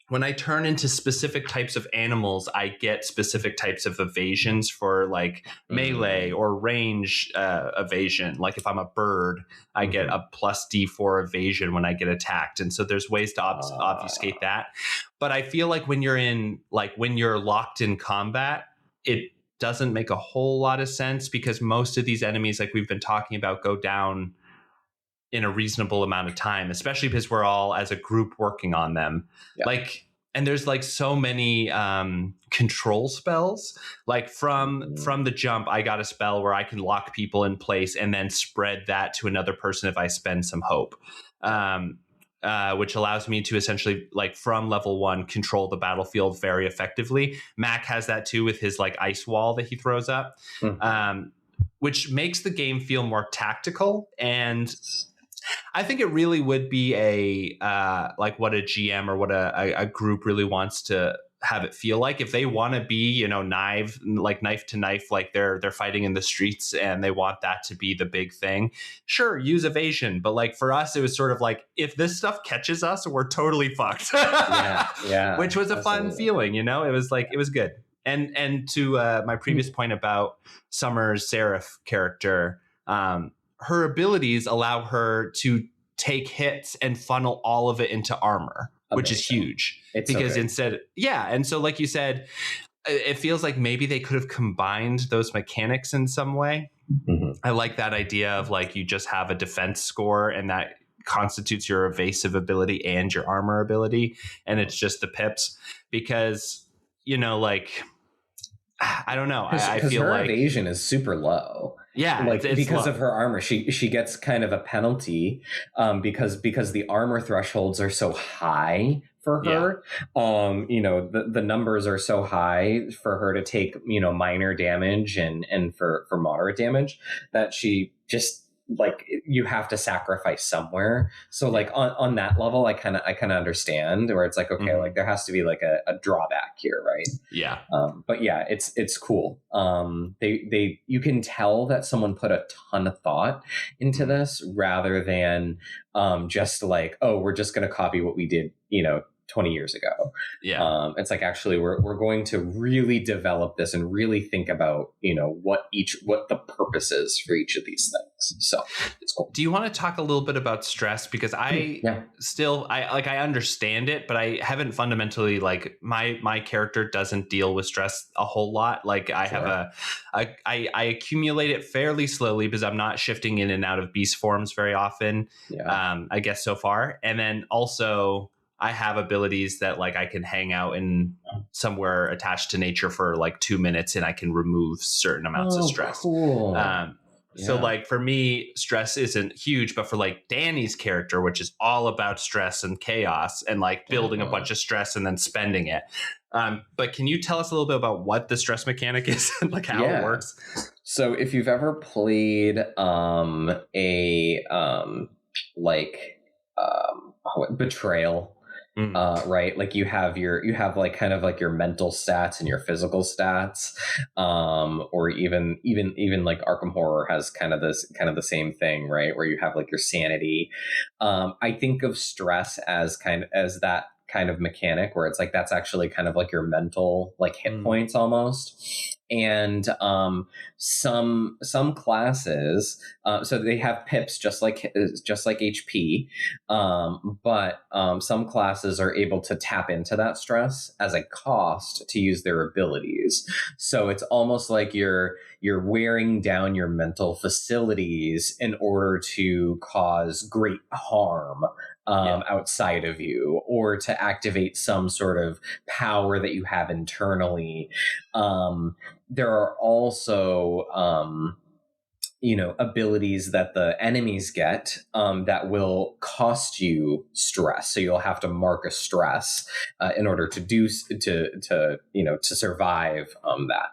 when I turn into specific types of animals, I get specific types of evasions for like melee or range evasion. Like if I'm a bird, I get a plus D4 evasion when I get attacked. And so there's ways to obfuscate that. But I feel like when you're locked in combat, it doesn't make a whole lot of sense, because most of these enemies, like we've been talking about, go down in a reasonable amount of time, especially because we're all as a group working on them. Like, and there's like so many control spells. Like from the jump, I got a spell where I can lock people in place and then spread that to another person if I spend some hope, which allows me to essentially, like, from level 1, control the battlefield very effectively. Mac has that too with his like ice wall that he throws up, which makes the game feel more tactical. And I think it really would be like what a GM or what a group really wants to have it feel like. If they want to be, knife to knife, like they're fighting in the streets and they want that to be the big thing, sure, use evasion. But like for us, it was sort of like, if this stuff catches us, we're totally fucked. Which was a fun feeling, it was like, it was good. And to my previous point about Summer's Seraph character, her abilities allow her to take hits and funnel all of it into armor, which is huge. Because and so like you said, it feels like maybe they could have combined those mechanics in some way. I like that idea of like, you just have a defense score and that constitutes your evasive ability and your armor ability, and it's just the pips, because like, I don't know. I feel her like evasion is super low. Yeah, like because low. of her armor, she gets kind of a penalty because the armor thresholds are so high for her. The numbers are so high for her to take minor damage and for moderate damage, that she just, like, you have to sacrifice somewhere. So like on that level, I kind of understand, where it's like, okay, like there has to be like a drawback here, right? Yeah. But yeah, it's cool. You can tell that someone put a ton of thought into this, rather than just like, oh, we're just going to copy what we did 20 years ago. Yeah. It's like, actually, we're going to really develop this and really think about what the purpose is for each of these things. So it's cool. Do you want to talk a little bit about stress? Because I understand it, but I haven't fundamentally, like, my character doesn't deal with stress a whole lot. Like I have I accumulate it fairly slowly because I'm not shifting in and out of beast forms very often. I guess so far. And then also I have abilities that, like, I can hang out in somewhere attached to nature for like 2 minutes and I can remove certain amounts of stress. Cool. So like for me, stress isn't huge, but for like Danny's character, which is all about stress and chaos and like building a bunch of stress and then spending it. But can you tell us a little bit about what the stress mechanic is and like how it works? So if you've ever played Betrayal, right, like you have like kind of like your mental stats and your physical stats, or even like Arkham Horror has kind of the same thing, right, where you have like your sanity. I think of stress as that kind of mechanic, where it's like that's actually kind of like your mental, like, hit points almost. And some classes, so they have pips just like HP, but some classes are able to tap into that stress as a cost to use their abilities. So it's almost like you're wearing down your mental facilities in order to cause great harm outside of you, or to activate some sort of power that you have internally. There are also abilities that the enemies get that will cost you stress. So you'll have to mark a stress in order to survive that.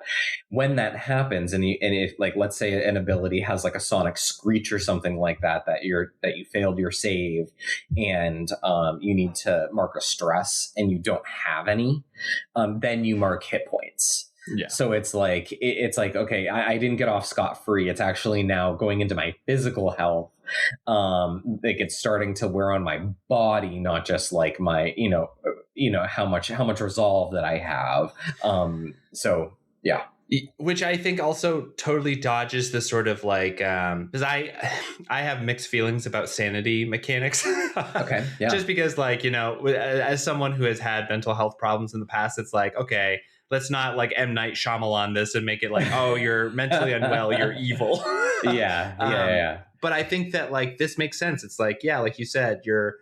When that happens, and if, like, let's say an ability has like a sonic screech or something like that you failed your save, and you need to mark a stress and you don't have any, then you mark hit points. Yeah. So it's like okay, I didn't get off scot-free. It's actually now going into my physical health. Like, it's starting to wear on my body, not just like my how much resolve that I have. So yeah. Which I think also totally dodges the sort of like, because I have mixed feelings about sanity mechanics. Okay. Yeah. Just because, like, as someone who has had mental health problems in the past, it's like, okay, let's not like M. Night Shyamalan this and make it like, oh, you're mentally unwell, you're evil. Yeah. But I think that, like, this makes sense. It's like, yeah, like you said, you're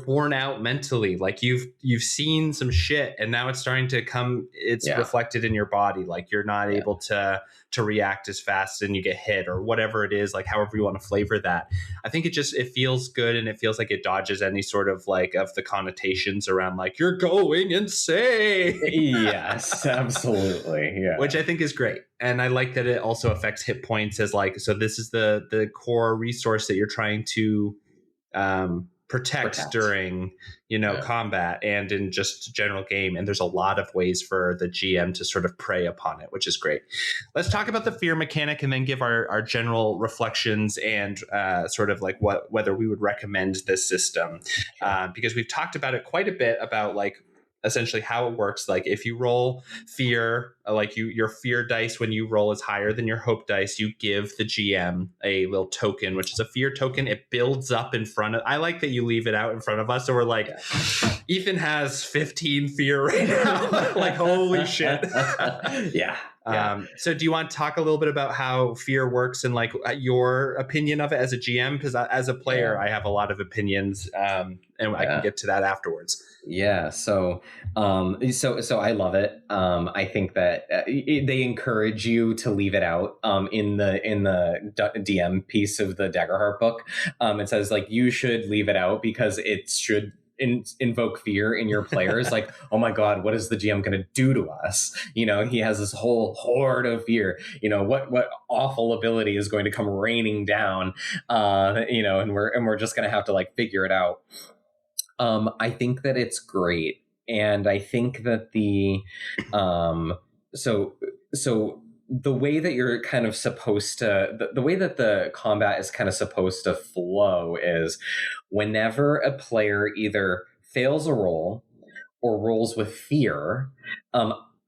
worn out mentally. Like you've seen some shit, and now it's starting to come. It's reflected in your body. Like you're not able to react as fast, and you get hit or whatever it is. Like however you want to flavor that. I think it feels good, and it feels like it dodges any sort of like of the connotations around like you're going insane. Yes, absolutely. Yeah, which I think is great, and I like that it also affects hit points as like, so this is the core resource that you're trying to protect during combat and in just general game, and there's a lot of ways for the GM to sort of prey upon it, which is great. Let's talk about the fear mechanic and then give our general reflections and sort of like whether we would recommend this system, because we've talked about it quite a bit, about like essentially how it works. Like if you roll fear, like your fear dice, when you roll is higher than your hope dice, you give the GM a little token, which is a fear token. It builds up in front of, I like that you leave it out in front of us. So we're like, Ethan has 15 fear right now. Like, holy shit. Yeah. So do you want to talk a little bit about how fear works and like your opinion of it as a GM? Because as a player, I have a lot of opinions, and I can get to that afterwards. Yeah. So I love it. I think that that they encourage you to leave it out in the DM piece of the Daggerheart book. It says like you should leave it out because it should invoke fear in your players. Like, oh my God, what is the GM going to do to us? You know, he has this whole horde of fear. You know, what awful ability is going to come raining down? You know, and we're just going to have to like figure it out. I think that it's great. And I think that so the way that you're kind of supposed to, the way that the combat is kind of supposed to flow is whenever a player either fails a roll or rolls with fear,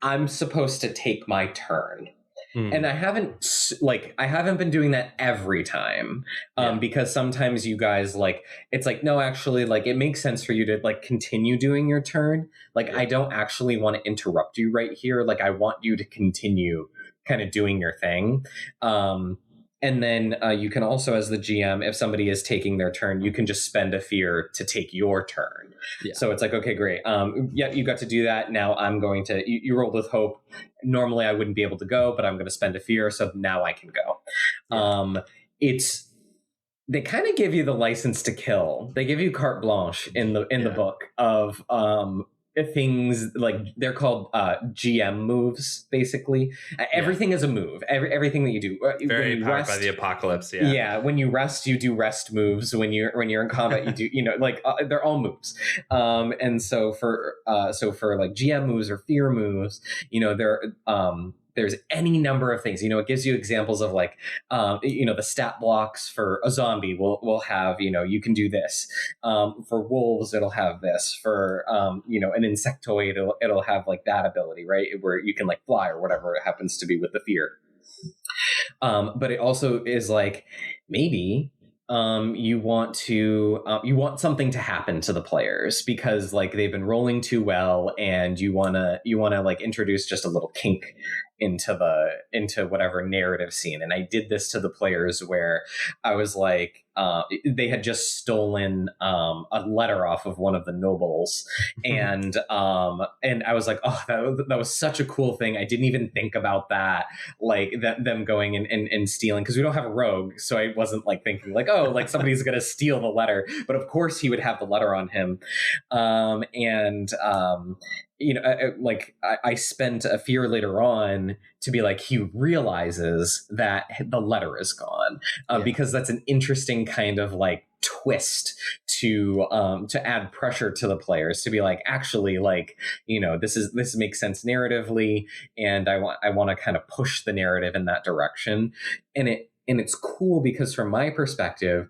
I'm supposed to take my turn. And I haven't been doing that every time because sometimes you guys like, it's like, no, actually, like it makes sense for you to like continue doing your turn. Like, I don't actually want to interrupt you right here. Like, I want you to continue kind of doing your thing. And then you can also, as the GM, if somebody is taking their turn, you can just spend a fear to take your turn. Yeah. So it's like, okay, great. Yeah, you got to do that. Now I'm going to, you rolled with hope. Normally I wouldn't be able to go, but I'm going to spend a fear. So now I can go. Yeah. They kind of give you the license to kill. They give you carte blanche in the book of things like they're called GM moves. Basically, everything is a move. Everything that you do. Very powered by the apocalypse. Yeah. Yeah. When you rest, you do rest moves. When you're in combat, you do like they're all moves. And so for like GM moves or fear moves, there's any number of things. It gives you examples of like, the stat blocks for a zombie will have, you can do this. For wolves, it'll have this. For, an insectoid, it'll have like that ability, right? Where you can like fly or whatever it happens to be with the fear. But it also is like, maybe you want something to happen to the players because like they've been rolling too well, and you want to like introduce just a little kink into whatever narrative scene. And I did this to the players where I was like, they had just stolen a letter off of one of the nobles, and I was like, oh, that was such a cool thing. I didn't even think about that, like them going and stealing, because we don't have a rogue, so I wasn't like thinking like, oh, like somebody's gonna steal the letter, but of course he would have the letter on him, I spent a fear later on to be like, he realizes that the letter is gone, because that's an interesting kind of like twist to add pressure to the players to be like, actually, like, this makes sense narratively, and I want to kind of push the narrative in that direction. And it's cool because from my perspective,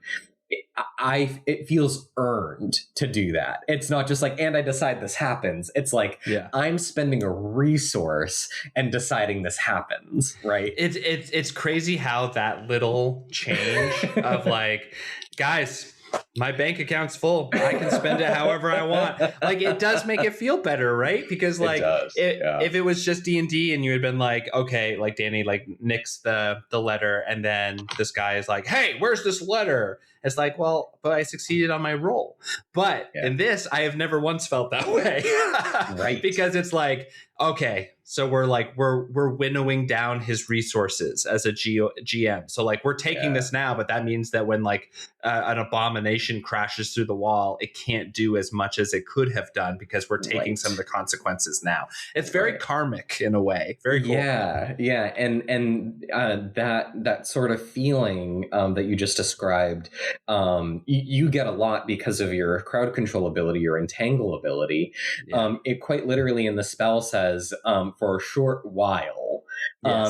it feels earned to do that. It's not just like, and I decide this happens. It's like, I'm spending a resource and deciding this happens, right? It's crazy how that little change of like, guys, my bank account's full, I can spend it however I want. Like, it does make it feel better, right? Because like, if it was just D&D and you had been like, okay, like Danny, like nicks the letter, and then this guy is like, hey, where's this letter? It's like, well, but I succeeded on my roll. But in this, I have never once felt that way. Right. Because it's like, okay, so we're winnowing down his resources as a GM. So like, we're taking this now, but that means that when like an abomination crashes through the wall, it can't do as much as it could have done because we're taking some of the consequences now. It's very karmic in a way. Very cool. Yeah. And that sort of feeling that you just described, you get a lot because of your crowd control ability, your entangle ability. It quite literally in the spell says, for a short while,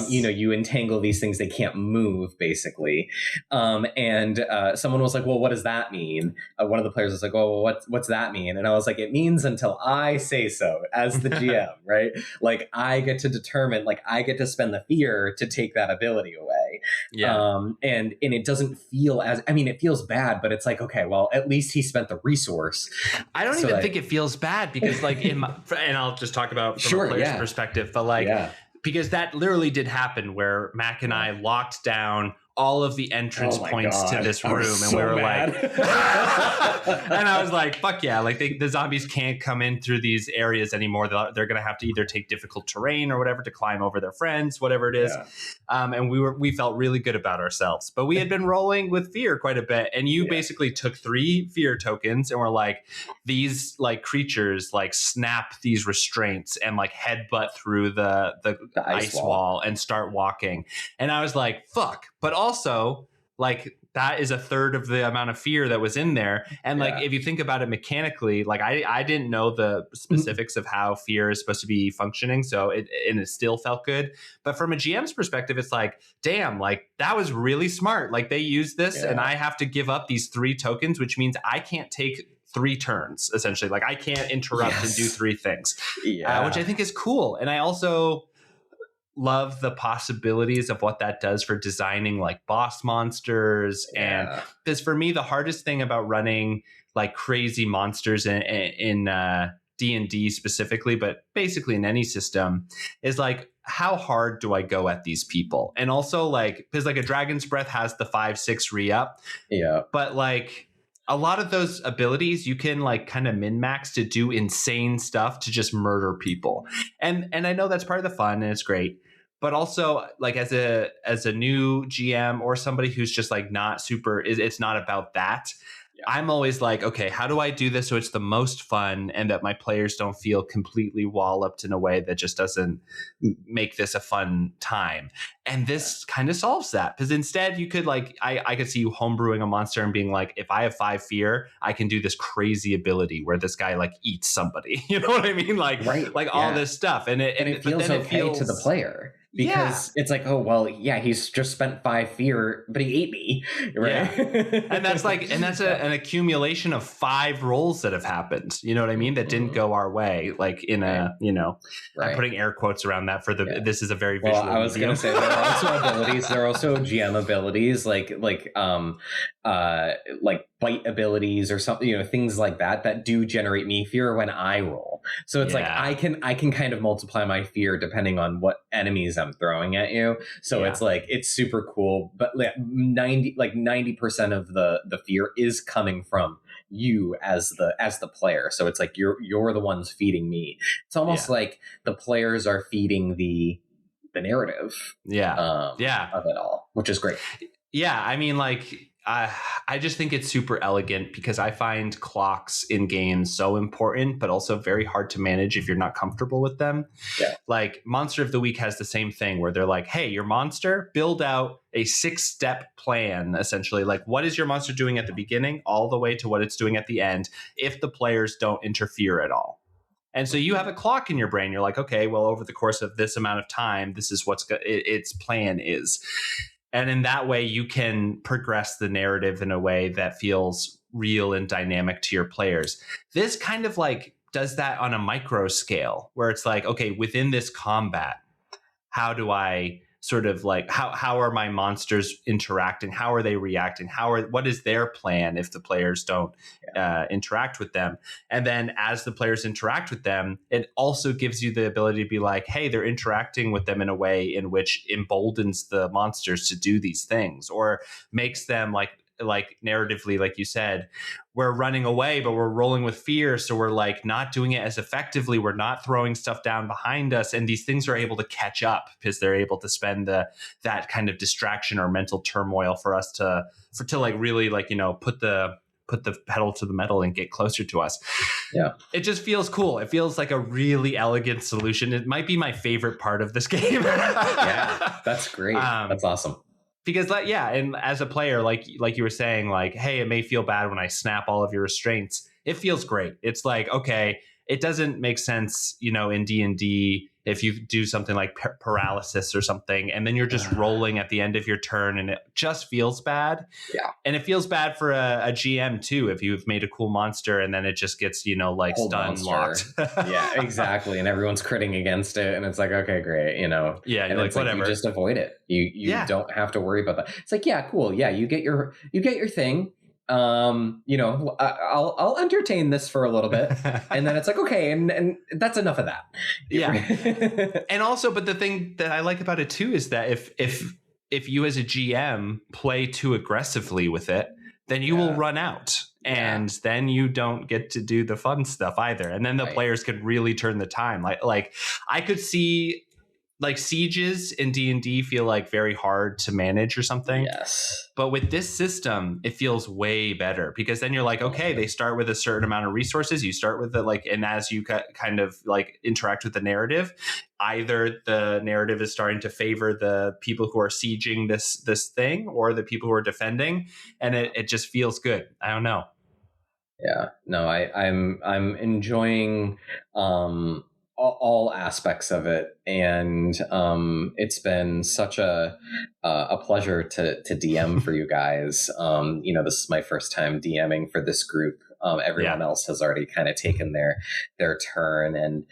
you entangle these things, they can't move, basically. And someone was like, well, what does that mean? One of the players was like, oh, well, what's that mean? And I was like, it means until I say so as the GM, right? Like, I get to determine, like, I get to spend the fear to take that ability away. And it doesn't feel it feels bad, but it's like, okay, well, at least he spent the resource. I don't even think it feels bad because like and I'll just talk about from a player's perspective, but like, because that literally did happen where Mac and I locked down all of the entrance points to this room, and we were mad. like, and I was like, fuck yeah, like the zombies can't come in through these areas anymore. They're going to have to either take difficult terrain or whatever to climb over their friends, whatever it is. Yeah. And we felt really good about ourselves, but we had been rolling with fear quite a bit. And you basically took 3 fear tokens and were like, these like creatures like snap these restraints and like headbutt through the ice wall and start walking. And I was like, fuck. But also, like, that is a third of the amount of fear that was in there. And like, if you think about it mechanically, like I didn't know the specifics of how fear is supposed to be functioning. So it still felt good. But from a GM's perspective, it's like, damn, like that was really smart. Like they used this and I have to give up these 3 tokens, which means I can't take 3 turns essentially. Like I can't interrupt and do 3 things, which I think is cool. And I also love the possibilities of what that does for designing like boss monsters. And because for me, the hardest thing about running like crazy monsters in D&D specifically, but basically in any system, is like, how hard do I go at these people? And also like, because like a Dragon's Breath has the 5-6 re-up. Yeah. But like a lot of those abilities you can like kind of min-max to do insane stuff to just murder people. And I know that's part of the fun and it's great. But also, like as a new GM or somebody who's just like not super, it's not about that. Yeah. I'm always like, okay, how do I do this so it's the most fun and that my players don't feel completely walloped in a way that just doesn't make this a fun time? And this kind of solves that, because instead you could like, I could see you homebrewing a monster and being like, if I have 5 fear, I can do this crazy ability where this guy like eats somebody. You know what I mean? Like, all this stuff. And it feels okay to the player. Because it's like, oh, well, yeah, he's just spent 5 fear, but he ate me, right? Yeah. And that's like, and that's an accumulation of 5 rolls that have happened, you know what I mean? That didn't go our way, like in a, you know, I'm putting air quotes around that for the, this is a very visual I was going to say, there are also abilities, there are also GM abilities, like bite abilities or something, you know, things like that do generate me fear when I roll. So it's like I can kind of multiply my fear depending on what enemies I'm throwing at you. So it's like, it's super cool. But 90% of the fear is coming from you as the player. So it's like you're the ones feeding me. It's almost like the players are feeding the narrative of it all, which is great. Yeah, I mean, like I just think it's super elegant because I find clocks in games so important, but also very hard to manage if you're not comfortable with them. Yeah. Like Monster of the Week has the same thing where they're like, hey, your monster, build out a 6-step plan, essentially. Like, what is your monster doing at the beginning all the way to what it's doing at the end if the players don't interfere at all? And so you have a clock in your brain. You're like, okay, well, over the course of this amount of time, this is what its plan is. And in that way, you can progress the narrative in a way that feels real and dynamic to your players. This kind of like does that on a micro scale where it's like, okay, within this combat, how do I sort of like, how are my monsters interacting? How are they reacting? What is their plan if the players don't interact with them? And then as the players interact with them, it also gives you the ability to be like, hey, they're interacting with them in a way in which emboldens the monsters to do these things or makes them like narratively, like you said, we're running away, but we're rolling with fear. So we're like not doing it as effectively. We're not throwing stuff down behind us. And these things are able to catch up because they're able to spend that kind of distraction or mental turmoil for us to like really like, you know, put the pedal to the metal and get closer to us. Yeah. It just feels cool. It feels like a really elegant solution. It might be my favorite part of this game. Yeah, that's great. That's awesome. Because and as a player, like you were saying, like, hey, it may feel bad when I snap all of your restraints. It feels great. It's like, okay, it doesn't make sense, you know, in D&D if you do something like paralysis or something, and then you're just rolling at the end of your turn, and it just feels bad. Yeah, and it feels bad for a GM too if you've made a cool monster and then it just gets, you know, like stun locked. Yeah, exactly, and everyone's critting against it, and it's like, okay, great, you know. Yeah, and it's like, whatever. You just avoid it. You don't have to worry about that. It's like, yeah, cool. Yeah, you get your thing. You know, I'll entertain this for a little bit, and then it's like, okay, and that's enough of that. Yeah. And also, but the thing that I like about it too is that if if you as a GM play too aggressively with it, then you will run out. And then you don't get to do the fun stuff either. And then the players could really turn the time. Like I could see like sieges in D&D feel like very hard to manage or something. Yes. But with this system, it feels way better because then you're like, okay, they start with a certain amount of resources. You start with it like, and as you kind of like interact with the narrative, either the narrative is starting to favor the people who are sieging this thing or the people who are defending. And it just feels good. I don't know. Yeah, no, I'm enjoying all aspects of it, and it's been such a pleasure to DM for you guys. This is my first time DMing for this group. Everyone else has already kind of taken their turn, and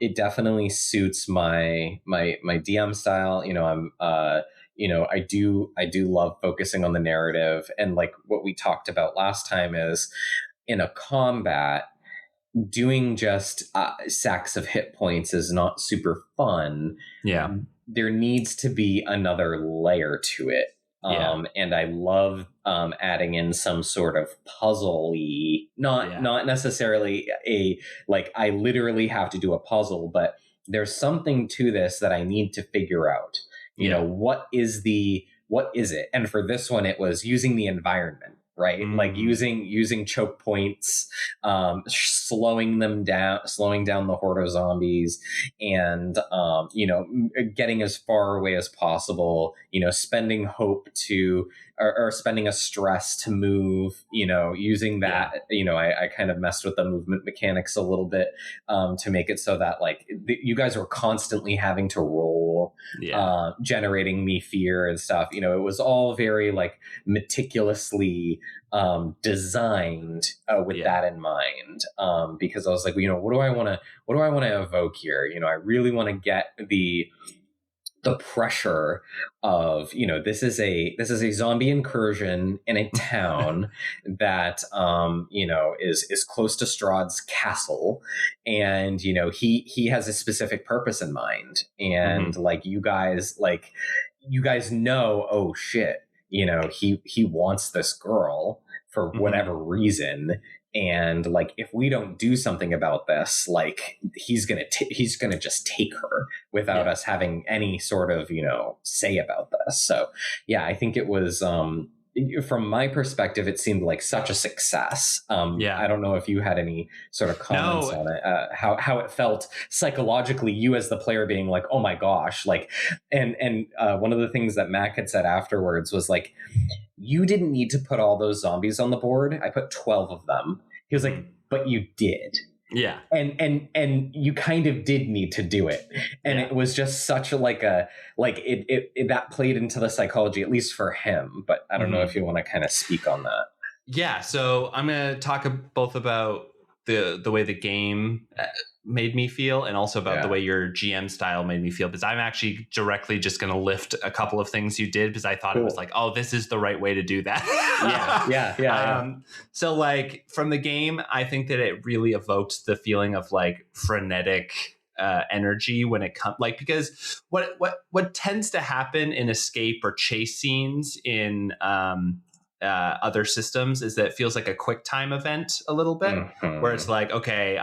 it definitely suits my DM style. I do love focusing on the narrative, and like what we talked about last time is in a combat, doing just sacks of hit points is not super fun. Yeah. There needs to be another layer to it. And I love adding in some sort of puzzle-y, not necessarily like I literally have to do a puzzle, but there's something to this that I need to figure out. You know, what is it? And for this one, it was using the environment, right? Like using choke points, slowing down the horde of zombies, and getting as far away as possible. Spending hope to or spending a stress to move. Using that. I kind of messed with the movement mechanics a little bit to make it so that like you guys were constantly having to roll, generating me fear and stuff. It was all very like meticulously designed with that in mind, because I was like, what do I want to evoke here? I really want to get the pressure of this is a zombie incursion in a town that is close to Strahd's castle, and he has a specific purpose in mind, and like you guys know, oh shit, he wants this girl for whatever reason. And like, if we don't do something about this, like he's gonna just take her without us having any sort of say about this. So yeah, I think it was from my perspective, it seemed like such a success. I don't know if you had any sort of comments on it, how it felt psychologically, you as the player being like, oh my gosh, like, and one of the things that Mac had said afterwards was like, you didn't need to put all those zombies on the board. I put 12 of them. He was like, but you did. Yeah. And you kind of did need to do it. And it was just such a it that played into the psychology, at least for him. But I don't know if you want to kind of speak on that. Yeah. So I'm going to talk both about the way the game made me feel, and also about the way your GM style made me feel, because I'm actually directly just going to lift a couple of things you did, because I thought it was like, oh, this is the right way to do that. Yeah. So like from the game, I think that it really evoked the feeling of like frenetic energy when it comes, like, because what tends to happen in escape or chase scenes in other systems is that it feels like a quick time event a little bit, where it's like, okay,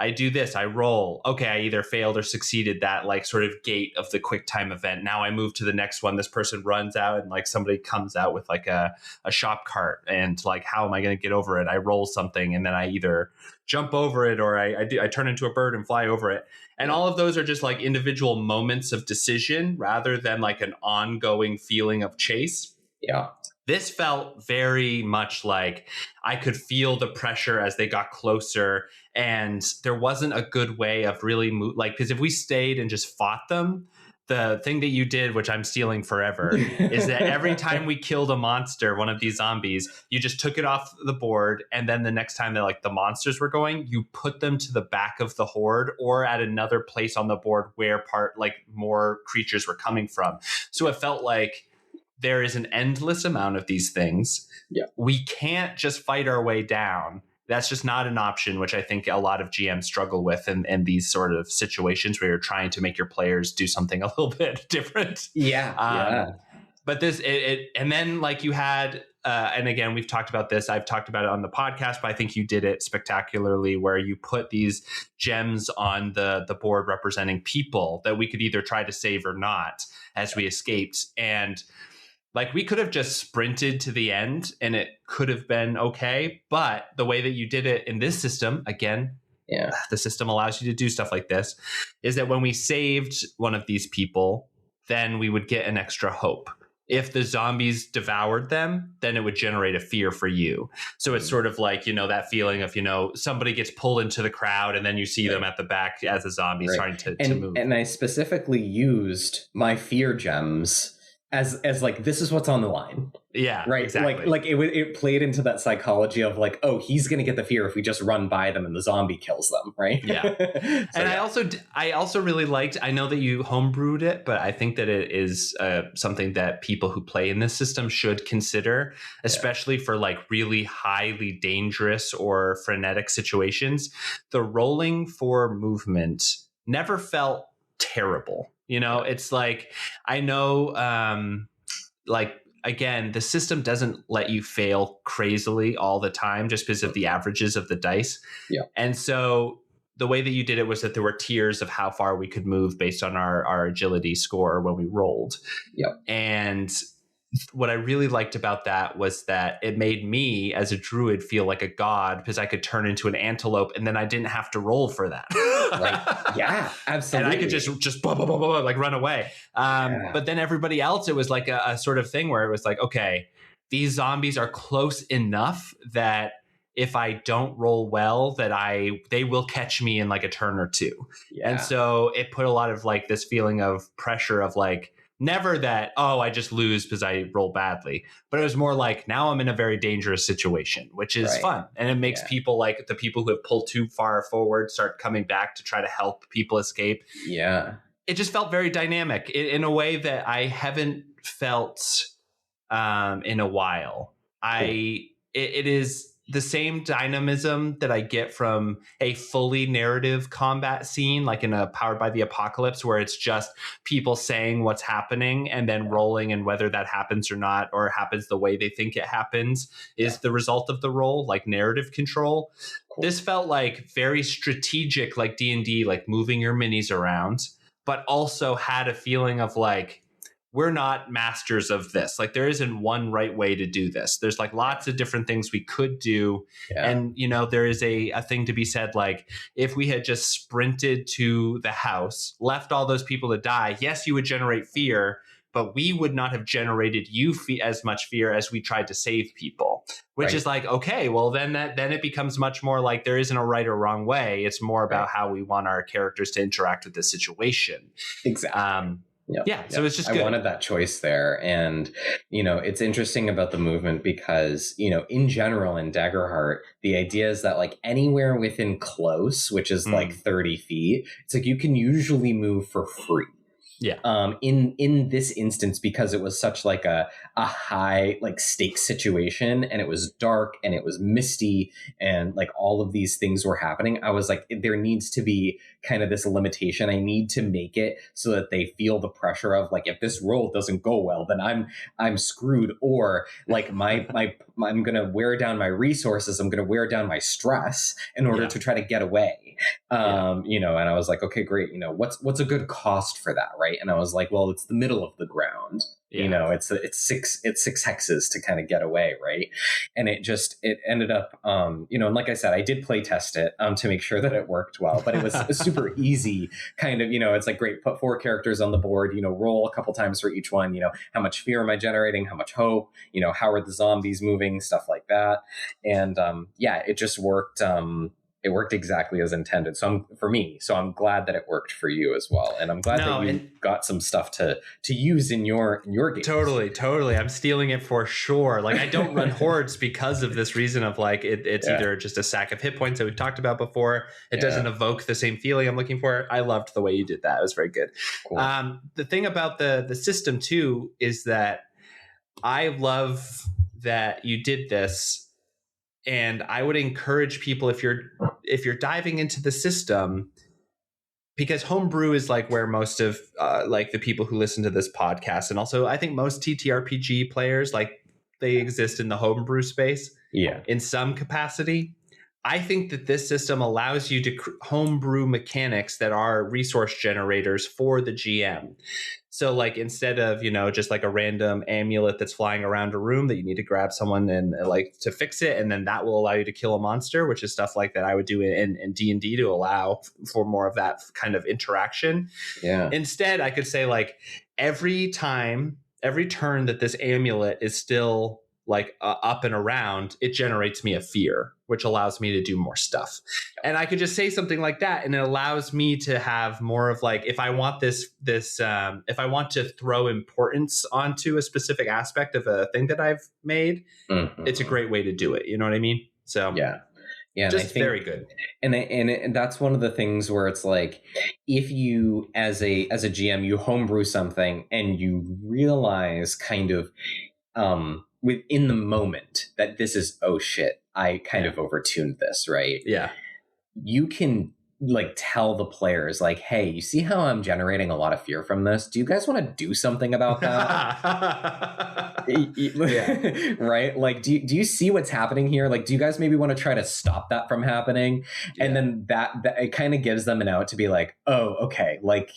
I do this, I roll. Okay, I either failed or succeeded that like sort of gate of the quick time event. Now I move to the next one. This person runs out and like somebody comes out with like a shop cart, and like, how am I going to get over it? I roll something and then I either jump over it or I turn into a bird and fly over it. And all of those are just like individual moments of decision rather than like an ongoing feeling of chase. Yeah. This felt very much like I could feel the pressure as they got closer, and there wasn't a good way of really because if we stayed and just fought them, the thing that you did, which I'm stealing forever, is that every time we killed a monster, one of these zombies, you just took it off the board, and then the next time that like the monsters were going, you put them to the back of the horde or at another place on the board where more creatures were coming from. So it felt like there is an endless amount of these things. Yeah. We can't just fight our way down. That's just not an option, which I think a lot of GMs struggle with in these sort of situations where you're trying to make your players do something a little bit different. Yeah. But and then like you had, and again, we've talked about this. I've talked about it on the podcast, but I think you did it spectacularly, where you put these gems on the board representing people that we could either try to save or not as we escaped. And like we could have just sprinted to the end and it could have been okay. But the way that you did it in this system, again, the system allows you to do stuff like this, is that when we saved one of these people, then we would get an extra hope. If the zombies devoured them, then it would generate a fear for you. So it's sort of like, that feeling of, somebody gets pulled into the crowd and then you see them at the back as a zombie starting to move. And I specifically used my fear gems as like, this is what's on the line. Yeah, right. Exactly. Like it played into that psychology of like, oh, he's going to get the fear if we just run by them and the zombie kills them. Right. Yeah. So, and I also really liked, I know that you homebrewed it, but I think that it is something that people who play in this system should consider, especially for like really highly dangerous or frenetic situations. The rolling for movement never felt terrible. It's like, I know, again, the system doesn't let you fail crazily all the time just because of the averages of the dice. Yeah. And so the way that you did it was that there were tiers of how far we could move based on our agility score when we rolled. Yeah. And what I really liked about that was that it made me as a druid feel like a god because I could turn into an antelope and then I didn't have to roll for that. Right. Yeah, absolutely. And I could just blah, blah, blah, blah, like run away. But then everybody else, it was like a sort of thing where it was like, okay, these zombies are close enough that if I don't roll well, that they will catch me in like a turn or two. Yeah. And so it put a lot of like this feeling of pressure of like, never that, oh, I just lose because I roll badly. But it was more like, now I'm in a very dangerous situation, which is fun. And it makes people like the people who have pulled too far forward start coming back to try to help people escape. Yeah. It just felt very dynamic in a way that I haven't felt in a while. It is the same dynamism that I get from a fully narrative combat scene, like in a Powered by the Apocalypse, where it's just people saying what's happening and then rolling, and whether that happens or not, or happens the way they think it happens, is the result of the roll, like narrative control. Cool. This felt like very strategic, like D&D, like moving your minis around, but also had a feeling of like, we're not masters of this. Like there isn't one right way to do this. There's like lots of different things we could do. Yeah. And, there is a thing to be said, like if we had just sprinted to the house, left all those people to die, yes, you would generate fear, but we would not have generated you as much fear as we tried to save people, which is like, okay, well then it becomes much more like there isn't a right or wrong way. It's more about how we want our characters to interact with the situation. Exactly. So it's just good. I wanted that choice there. And, it's interesting about the movement because, in general in Daggerheart, the idea is that like anywhere within close, which is like 30 feet, it's like you can usually move for free. Yeah. In this instance, because it was such like a high like stakes situation, and it was dark and it was misty and like all of these things were happening, I was like, there needs to be kind of this limitation. I need to make it so that they feel the pressure of like, if this roll doesn't go well, then I'm screwed, or like I'm gonna wear down my resources, I'm gonna wear down my stress in order to try to get away. And I was like, okay, great. What's a good cost for that, right? And I was like, well, it's the middle of the ground. Yeah. It's six hexes to kind of get away, right? And it ended up, and like I said, I did play test it to make sure that it worked well, but it was a super easy kind of, it's like, great, put 4 characters on the board, roll a couple times for each one, how much fear am I generating, how much hope, how are the zombies moving, stuff like that. And it just worked. It worked exactly as intended. So I'm glad that it worked for you as well. And I'm glad that you got some stuff to use in your game. Totally. I'm stealing it for sure. Like I don't run hordes because of this reason of like, it's either just a sack of hit points that we've talked about before. It doesn't evoke the same feeling I'm looking for. I loved the way you did that. It was very good. Cool. The thing about the system too, is that I love that you did this And I would encourage people, if you're diving into the system, because homebrew is like where most of like the people who listen to this podcast, and also I think most TTRPG players, like they exist in the homebrew space in some capacity. I think that this system allows you to homebrew mechanics that are resource generators for the GM. So like instead of, just like a random amulet that's flying around a room that you need to grab someone and like to fix it, and then that will allow you to kill a monster, which is stuff like that I would do in D&D to allow for more of that kind of interaction. Yeah. Instead, I could say like every turn that this amulet is still like up and around, it generates me a fear, which allows me to do more stuff. And I could just say something like that, and it allows me to have more of like, if I want if I want to throw importance onto a specific aspect of a thing that I've made, it's a great way to do it. You know what I mean? So yeah, just very good. And that's one of the things where it's like, if you as a GM, you homebrew something and you realize kind of within the moment that this is, oh shit, I kind of overtuned this, right? Yeah. You can like tell the players like, hey, you see how I'm generating a lot of fear from this? Do you guys want to do something about that? Yeah. Right? Like, do you see what's happening here? Like, do you guys maybe want to try to stop that from happening? Yeah. And then that it kind of gives them an out to be like, oh, okay, like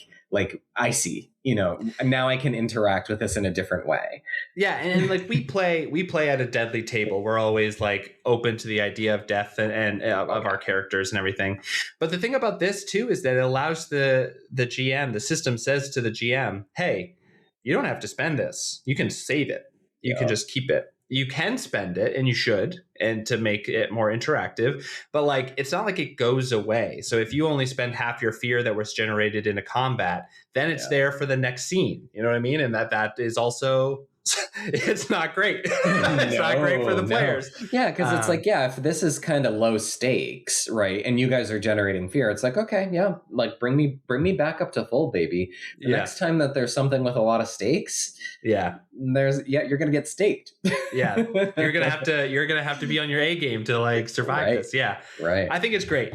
I see, now I can interact with this in a different way. Yeah, and like we play at a deadly table. We're always like open to the idea of death and of our characters and everything. But the thing about this too is that it allows the GM, the system says to the GM, hey, you don't have to spend this. You can save it. You can just keep it. You can spend it, and you should, and to make it more interactive, but like it's not like it goes away. So if you only spend half your fear that was generated in a combat, then it's there for the next scene. You know what I mean? And that is also, it's not great. It's not great for the players. Yeah, because it's like, if this is kind of low stakes, right, and you guys are generating fear, it's like, okay, yeah, like bring me back up to full, baby. The next time that there's something with a lot of stakes, you're gonna get staked. You're gonna have to be on your A game to like survive this. Right. I think it's great.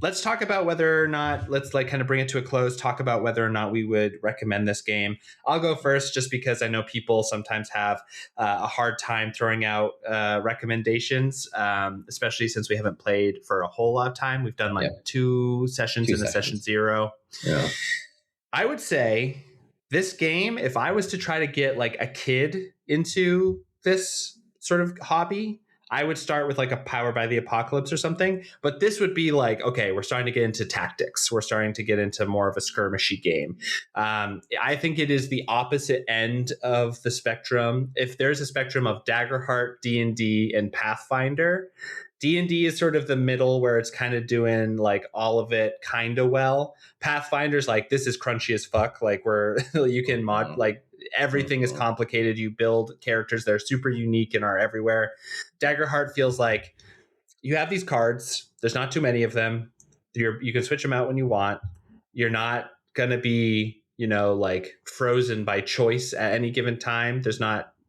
Let's talk about whether or not, let's like kind of bring it to a close, talk about whether or not we would recommend this game. I'll go first just because I know people sometimes have a hard time throwing out recommendations, especially since we haven't played for a whole lot of time. We've done like two sessions in a session 0. Yeah. I would say this game, if I was to try to get like a kid into this sort of hobby, I would start with like a Power by the Apocalypse or something. But this would be like, okay, we're starting to get into tactics. We're starting to get into more of a skirmishy game. I think it is the opposite end of the spectrum. If there's a spectrum of Daggerheart, D&D, and Pathfinder, D&D is sort of the middle where it's kind of doing like all of it kind of well. Pathfinder's like, this is crunchy as fuck. Like where you can mod, like everything is complicated. You build characters that are super unique and are everywhere. Daggerheart feels like you have these cards. There's not too many of them. You can switch them out when you want. You're not going to be, like frozen by choice at any given time.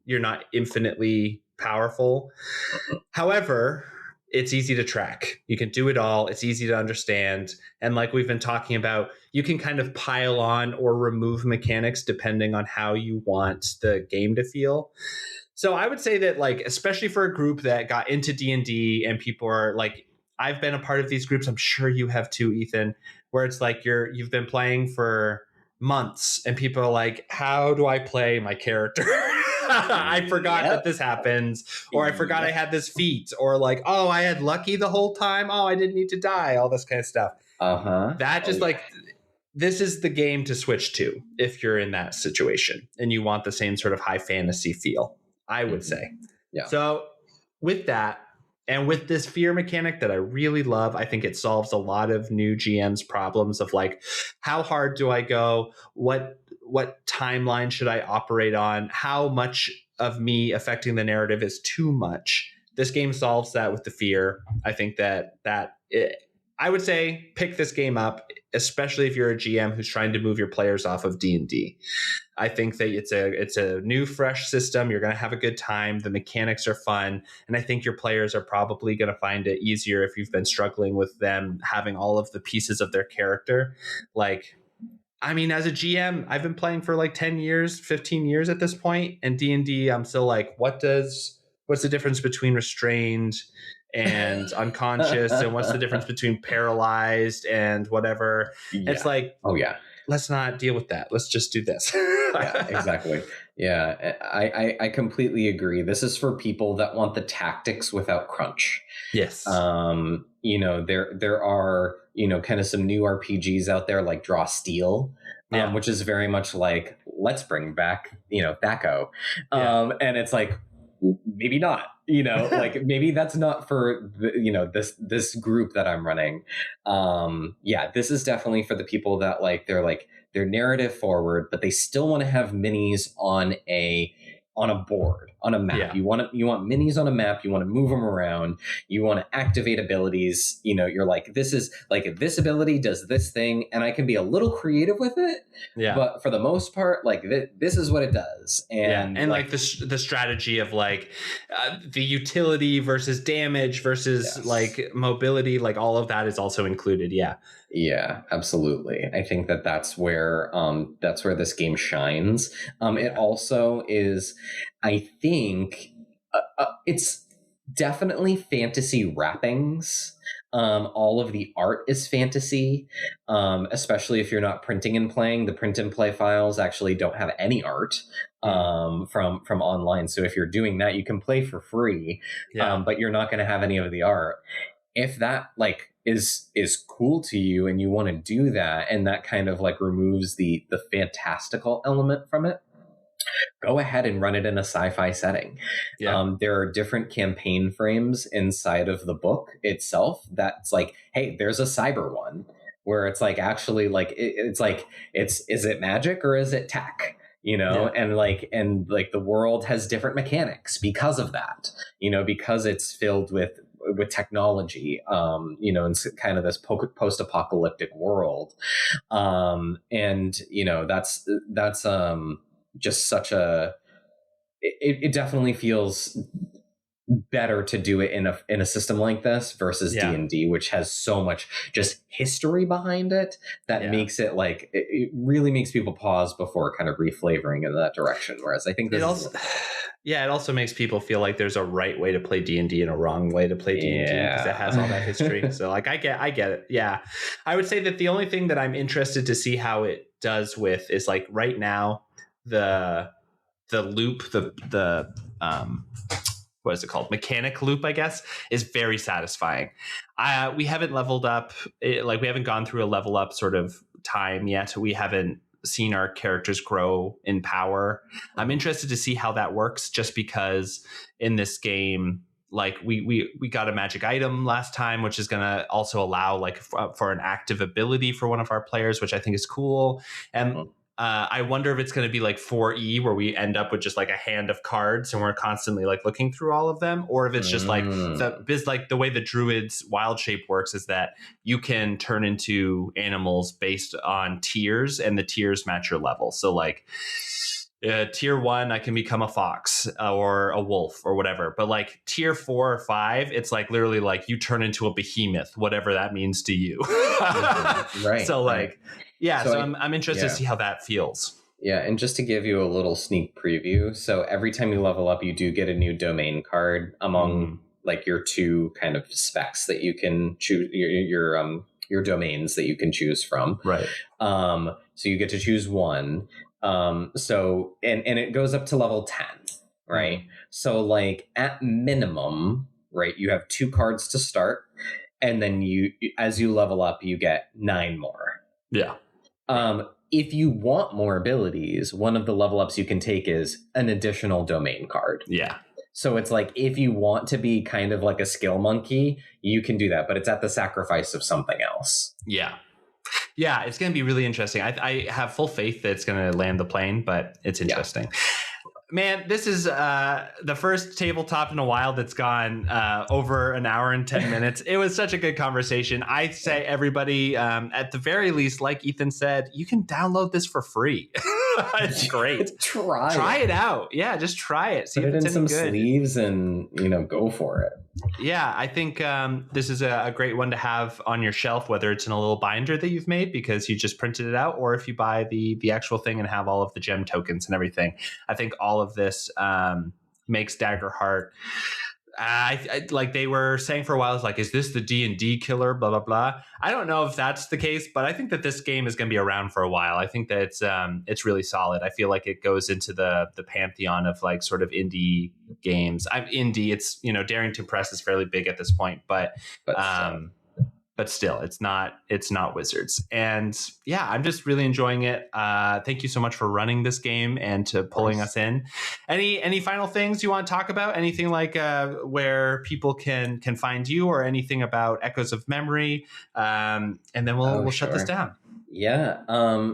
You're not infinitely powerful. However, it's easy to track. You can do it all. It's easy to understand. And like we've been talking about, you can kind of pile on or remove mechanics depending on how you want the game to feel. So I would say that, like, especially for a group that got into D&D and people are like, I've been a part of these groups. I'm sure you have too, Ethan, where it's like you've been playing for months and people are like, how do I play my character? I forgot that this happens, or I forgot I had this feat, or like, oh, I had lucky the whole time. Oh, I didn't need to die. All this kind of stuff. That just this is the game to switch to if you're in that situation and you want the same sort of high fantasy feel, I would say. Yeah. So with that, and with this fear mechanic that I really love, I think it solves a lot of new GM's problems of like, how hard do I go? What timeline should I operate on? How much of me affecting the narrative is too much? This game solves that with the fear. I think that I would say pick this game up, especially if you're a GM who's trying to move your players off of D&D. I think that it's a new, fresh system. You're going to have a good time. The mechanics are fun. And I think your players are probably going to find it easier if you've been struggling with them having all of the pieces of their character. Like, I mean, as a GM, I've been playing for like 10 years, 15 years at this point. And D&D, I'm still like, what's the difference between restrained and unconscious, and what's the difference between paralyzed and whatever? Yeah. It's like, oh yeah, let's not deal with that. Let's just do this. yeah, exactly. Yeah, I completely agree. This is for people that want the tactics without crunch. Yes. There are, kind of some new RPGs out there like Draw Steel, which is very much like, let's bring back, THACO. And it's like, maybe not, like maybe that's not for this group that I'm running. This is definitely for the people that they're narrative forward, but they still want to have minis on a board, on a map. You want minis on a map. You want to move them around. You want to activate abilities. You're like, this is like, this ability does this thing, and I can be a little creative with it. Yeah. But for the most part, like this is what it does. And like the strategy of like the utility versus damage versus like mobility, like all of that is also included. Yeah. Yeah, absolutely. I think that's where this game shines. It also is, I think, it's definitely fantasy wrappings. All of the art is fantasy, especially if you're not printing and playing. The print and play files actually don't have any art from online. So if you're doing that, you can play for free, but you're not going to have any of the art. If that is cool to you and you want to do that, and that kind of like removes the fantastical element from it, go ahead and run it in a sci-fi setting. There are different campaign frames inside of the book itself that's like, hey, there's a cyber one where it's like, actually, like it's like, is it magic or is it tech? And the world has different mechanics because of that, because it's filled with technology, in kind of this post-apocalyptic world. That's just such a, it definitely feels better to do it in a system like this versus D&D, which has so much just history behind it that makes it like, it really makes people pause before kind of reflavoring in that direction. Whereas I think this it also makes people feel like there's a right way to play D&D and a wrong way to play D&D because it has all that history. So like, I get it. Yeah. I would say that the only thing that I'm interested to see how it does with is like right now, the loop, the what is it called? Mechanic loop, I guess, is very satisfying. We haven't leveled up, we haven't gone through a level up sort of time yet. We haven't seen our characters grow in power. I'm interested to see how that works, just because in this game, like we got a magic item last time, which is going to also allow like for an active ability for one of our players, which I think is cool. And I wonder if it's going to be like 4E where we end up with just like a hand of cards and we're constantly like looking through all of them, or if it's just like the way the druid's wild shape works is that you can turn into animals based on tiers, and the tiers match your level. So like tier 1, I can become a fox or a wolf or whatever. But like tier 4 or 5, it's like literally like you turn into a behemoth, whatever that means to you. Right. So like, so I'm interested to see how that feels. Yeah, and just to give you a little sneak preview, so every time you level up, you do get a new domain card among like your 2 kind of specs that you can choose, your domains that you can choose from. Right. So you get to choose one. So it goes up to level 10, right? So like at minimum, right, you have 2 cards to start, and then as you level up, you get 9 more. Yeah. If you want more abilities, one of the level ups you can take is an additional domain card. Yeah. So it's like, if you want to be kind of like a skill monkey, you can do that, but it's at the sacrifice of something else. Yeah. Yeah, it's going to be really interesting. I have full faith that it's going to land the plane, but it's interesting. Man, this is the first tabletop in a while that's gone over an hour and 10 minutes. It was such a good conversation. I say everybody, at the very least, like Ethan said, you can download this for free. It's great. Try it out. Yeah, just try it. See Put if it it's in some any good. sleeves and, go for it. Yeah, I think this is a great one to have on your shelf, whether it's in a little binder that you've made because you just printed it out, or if you buy the actual thing and have all of the gem tokens and everything. I think all of this makes Daggerheart. Like they were saying for a while, it's like, is this the D&D killer? Blah blah blah. I don't know if that's the case, but I think that this game is going to be around for a while. I think that it's really solid. I feel like it goes into the pantheon of like sort of indie games. Indie. It's Darrington Press is fairly big at this point, but still, it's not Wizards. And yeah, I'm just really enjoying it. Thank you so much for running this game and to pulling us in. Any final things you want to talk about? Anything like where people can find you, or anything about Echoes of Memory? And then we'll shut this down. Yeah.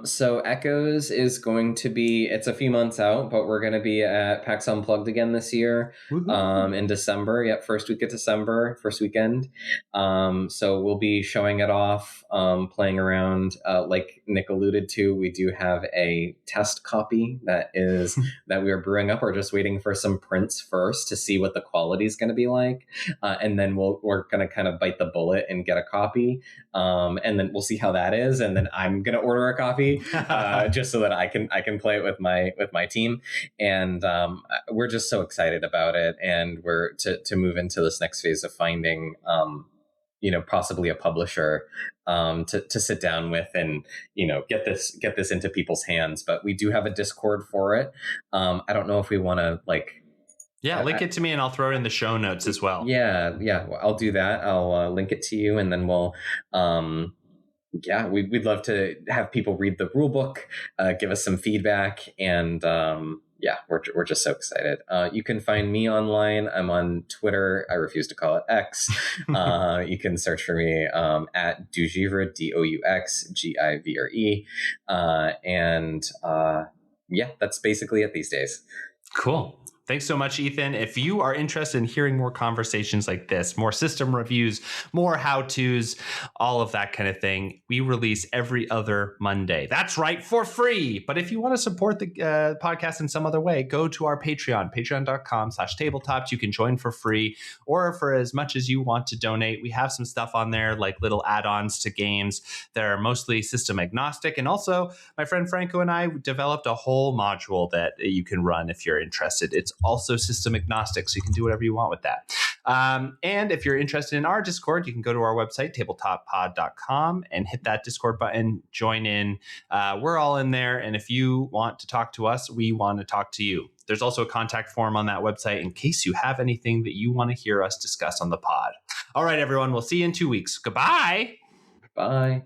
So Echoes is going to be, it's a few months out, but we're going to be at PAX Unplugged again this year, in December. Yep. First week of December, first weekend. So we'll be showing it off, playing around, like Nick alluded to. We do have a test copy that we are brewing up. We're just waiting for some prints first to see what the quality is going to be like. And then we're going to kind of bite the bullet and get a copy. And then we'll see how that is. And then I'm going to order a copy, just so that I can play it with my team. And, we're just so excited about it. And we're to move into this next phase of finding, possibly a publisher, to sit down with and, get this into people's hands. But we do have a Discord for it. I don't know if we want to link it to me and I'll throw it in the show notes as well. Yeah. Well, I'll do that. I'll link it to you, and then we'll, we'd love to have people read the rule book, give us some feedback, and we're just so excited. You can find me online. I'm on Twitter. I refuse to call it X. You can search for me at Dougivre, DOUXGIVRE. That's basically it these days. Cool. Thanks so much, Ethan. If you are interested in hearing more conversations like this, more system reviews, more how-tos, all of that kind of thing, we release every other Monday. That's right, for free. But if you want to support the podcast in some other way, go to our Patreon, patreon.com/tabletoped. You can join for free or for as much as you want to donate. We have some stuff on there, like little add-ons to games that are mostly system agnostic. And also, my friend Franco and I developed a whole module that you can run if you're interested. It's also system agnostic, so you can do whatever you want with that. And if you're interested in our Discord, you can go to our website, tabletopod.com, and hit that Discord button, join in. We're all in there, and if you want to talk to us, we want to talk to you. There's also a contact form on that website in case you have anything that you want to hear us discuss on the pod. All right, everyone, we'll see you in 2 weeks. Goodbye. Bye.